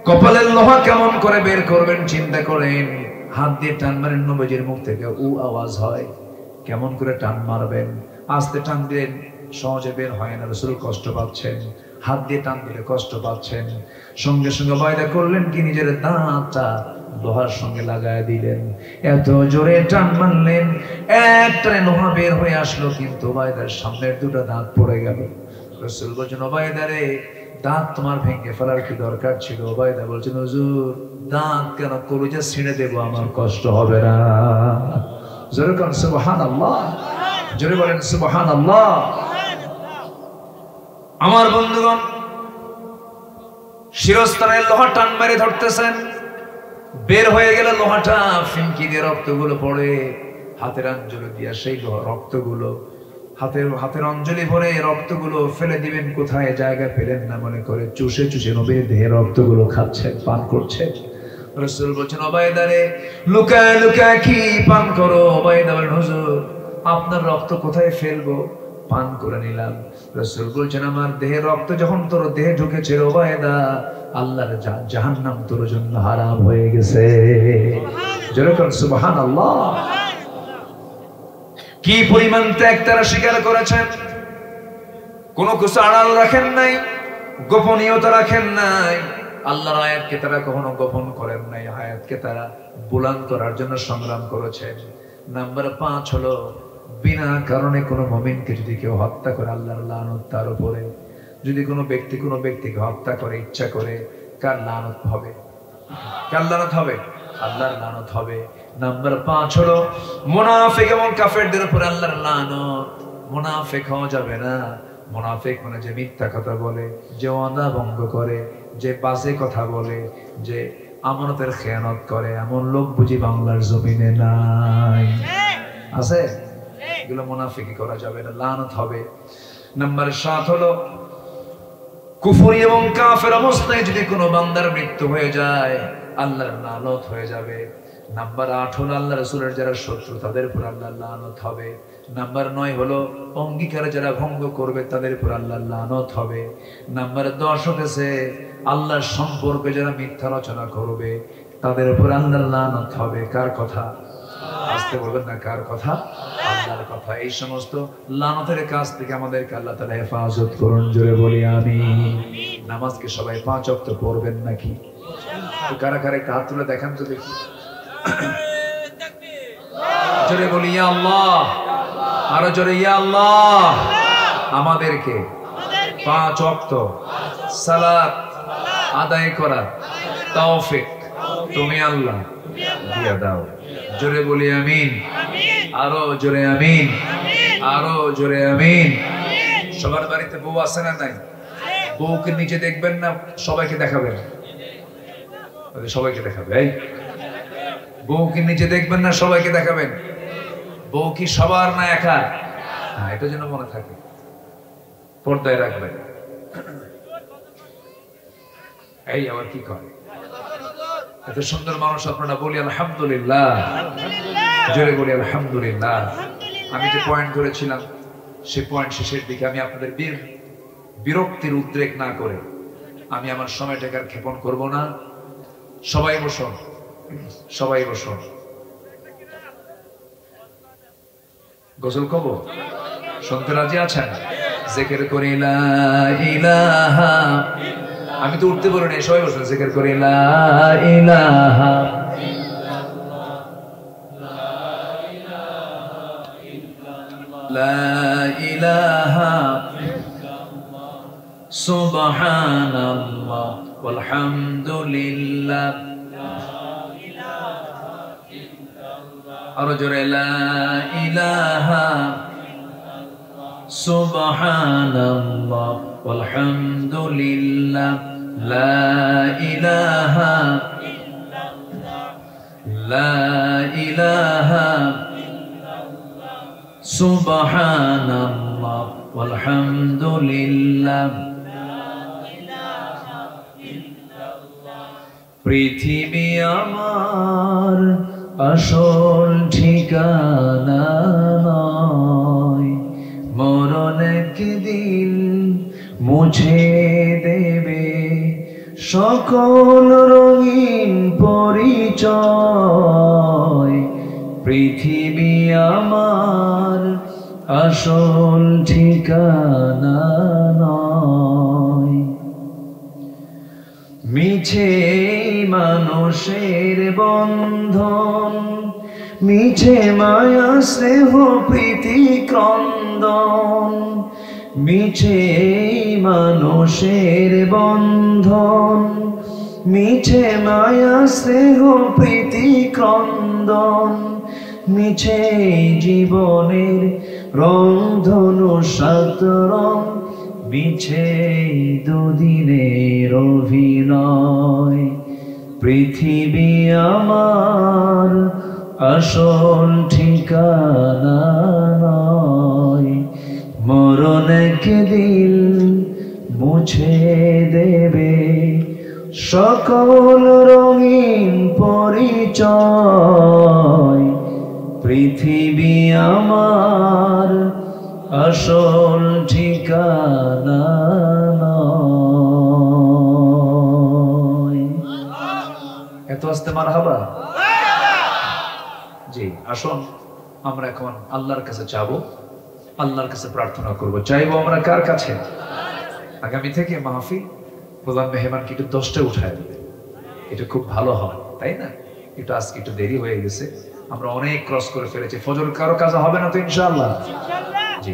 A: কপালের লোহা কেমন করে বের করবেন চিন্তা করেন। হাত দিয়ে টান মারেন, নবীজির মুখ থেকে উ আওয়াজ হয়। কেমন করে টান মারবেন? আস্তে টান দিলেন, সহজে বের হয় না। রাসূল কষ্ট পাচ্ছেন, হাত দিয়ে টান দিলে কষ্ট পাচ্ছেন। সঙ্গে সঙ্গে ওবায়দা করলেন কি নিজের দাঁতটা লোহার সঙ্গে লাগায় দিলেন। এত জোরে টান মারলেন, একটানে লোহা বের হয়ে আসলো, কিন্তু ওবায়দার সামনের দুটো দাঁত পড়ে গেল। রাসূল বলছেন ওবায়দা রে, দাঁত তোমার ভেঙে ফেলার কি দরকার ছিল? ওবায়দা বলছেন হুজুর দাঁত কেন, কলিজা ছিঁড়ে দেবো, আমার কষ্ট হবে না। জোরে বলেন সুবহানাল্লাহ, জোরে বলেন সুবহানাল্লাহ। আমার বন্ধুগণ, শিরস্থানের লোহা টান মেরে ধরতেছেন, বের হয়ে গেল লোহাটা, ফিনকি দিয়ে রক্তগুলো পড়ে, হাতের আঞ্জলি দিয়া সেই রক্তগুলো, হাতের অঞ্জলি ভরে রক্তগুলো ফেলে দিবেন কোথায়, জায়গা পেলেন না মনে করে চুষে চুষে নবীর দেহে রক্তগুলো খাচ্ছেন, পান করছেন। রাসূল বলছেন ওবায়দা রে, লুকায় লুকায় কি পান করো? ওবায়দা বলেন হুজুর আপনার রক্ত কোথায় ফেলবো, পান করে নিলাম। রাসূল বলছেন আমার দেহে রক্ত যখন তোর দেহে ঢুকেছে ওবায়দা, আল্লাহর জাহান্নাম তোর জন্য হারাম হয়ে গেছে। যেরকম সুবহানাল্লাহ। কি পরিমাণ ত্যাগ তারা স্বীকার করেছেন, কোনো কিছু আড়াল রাখেন নাই, গোপনীয়তা রাখেন নাই। আল্লাহর আয়াতকে তারা কখনো গোপন করেন নাই, আয়াতকে তারা বুলন্দ করার জন্য সংগ্রাম করেছেন। নাম্বার 5 হলো বিনা কারণে কোনো মুমিনকে যদি কেউ হত্যা করে, আল্লাহর লানত তার উপরে। যদি কোনো ব্যক্তি কোনো ব্যক্তিকে হত্যা করে ইচ্ছা করে, কার লানত হবে? কার লানত হবে? আল্লাহর লানত হবে। নাম্বার 5 হলো মুনাফিক এবং কাফেরদের উপর আল্লাহর লানত। মুনাফিক হওয়া যাবে না। মুনাফিক মানে যে মিথ্যা কথা বলে, যে ওয়াদা ভঙ্গ করে, যে বাজে কথা বলে, যে আমানতের খেয়ানত করে, এমন লোক বুঝি বাংলার জমিনে নাই? আছে? এগুলো মুনাফিকি করা যাবে না, লানত হবে। নাম্বার 7 হলো কুফরি এবং কাফের অবস্থায় যদি কোনো বান্দার মৃত্যু হয়ে যায়, আল্লাহর লানত হয়ে যাবে। নাম্বার 8 হলো আল্লাহ রাসূলের যারা শত্রু তাদের উপর আল্লাহর লানত হবে। নাম্বার 9 হলো অঙ্গীকার যারা ভঙ্গ করবে তাদের উপর আল্লাহর লানত হবে। নাম্বার 10 হতেছে আল্লাহর সম্পর্কে যারা মিথ্যা রচনা করবে তাদের উপর আল্লাহর লানত হবে। কার কথা? আসতে বলবেন না, কার কথা? আল্লাহর কথা। এই সমস্ত লানতের কাছ থেকে আমাদেরকে আল্লাহ তাআলা হেফাজত করুন, জোরে বলি আমিন। নামাজকে সবাই 5 ওয়াক্ত পড়বেন নাকি? তো কারা কারা হাত তুলে দেখান তো দেখি। জোরে বলি ইয়া আল্লাহ, আরো জোরে ইয়া আল্লাহ। আমাদেরকে 5 ওয়াক্ত সালাত আদায় করার তৌফিক তুমি আল্লাহ দিয়ে দাও। জোরে বলি আমিন, আরো জোরে আমিন, আরো জোরে আমিন। সবার বাড়িতে বউ আছে না নাই? বউকে নিচে দেখবেন না সবাইকে দেখাবেন? সবাইকে দেখাবেন। বউকে নিচে দেখবেন না সবাইকে দেখাবেন? বউ কি সবার না একা? হ্যাঁ, এটা যেন মনে থাকে, পর্দায় রাখবেন। এই আবার কি করে এত সুন্দর মানুষ আপনারা, বলি আলহামদুলিল্লাহ, জোরে বলি আলহামদুলিল্লাহ। আমি যে পয়েন্ট ধরেছিলাম সেই পয়েন্ট শেষের দিকে আমি আপনাদের বিরক্তির উদ্রেক না করে আমি আমার সময়টাকে আর ক্ষেপণ করব না। সবাই বসুন, সবাই বসুন। গোসল করব, শুনতে রাজি আছেন? জিকির করি লা ইলাহা, আমি তো উঠতে বলি না, সবাই বসুন। জিকির করি লা ইলাহা লা ইলাহা সুবহানাল্লাহ ওয়ালহামদুলিল্লাহ। আরো জোরে লা ইলাহা সুবহানাল্লাহ ওয়ালহামদুলিল্লাহ। লা ইলাহা লা ইলাহা সুবহানাল্লাহ ওয়ালহামদুলিল্লাহ। পৃথিবী আমার আসল ঠিকানা নয়, মরণ একদিন মুছে দেবে সকল রঙিন পরিচয়। পৃথিবী আমার আসল ঠিকানা নয়, মিছে মানুষের বন্ধন, মিছে মায়া স্নেহ প্রীতি ক্রন্দন। মিছে মানুষের বন্ধন, মিছে মায়া স্নেহ প্রীতি ক্রন্দন। মিছে জীবনের রংধনু সাত রং, মিছে দুদিনের অভিনয়। পৃথিবী আমার আসল ঠিকানা নয়, মরণ একদিন মুছে দেবে সকল রঙিন পরিচয়। পৃথিবী আমার আসল ঠিকানা নয়। এত আস্তে মারহাবা। জি, আসুন আমরা এখন আল্লাহর কাছে চাবো, আল্লাহর কাছে প্রার্থনা করব। চাইবো আমরা কার কাছে? আগামী থেকে মাহফিল প্রধান মেহমানকে একটু 10টায় উঠায় দেবে, এটা খুব ভালো হয়, তাই না? একটু আজকে একটু দেরি হয়ে গেছে, আমরা অনেক ক্রস করে ফেলেছি। ফজর কারো কাজা হবে না তো ইনশাআল্লাহ? জি।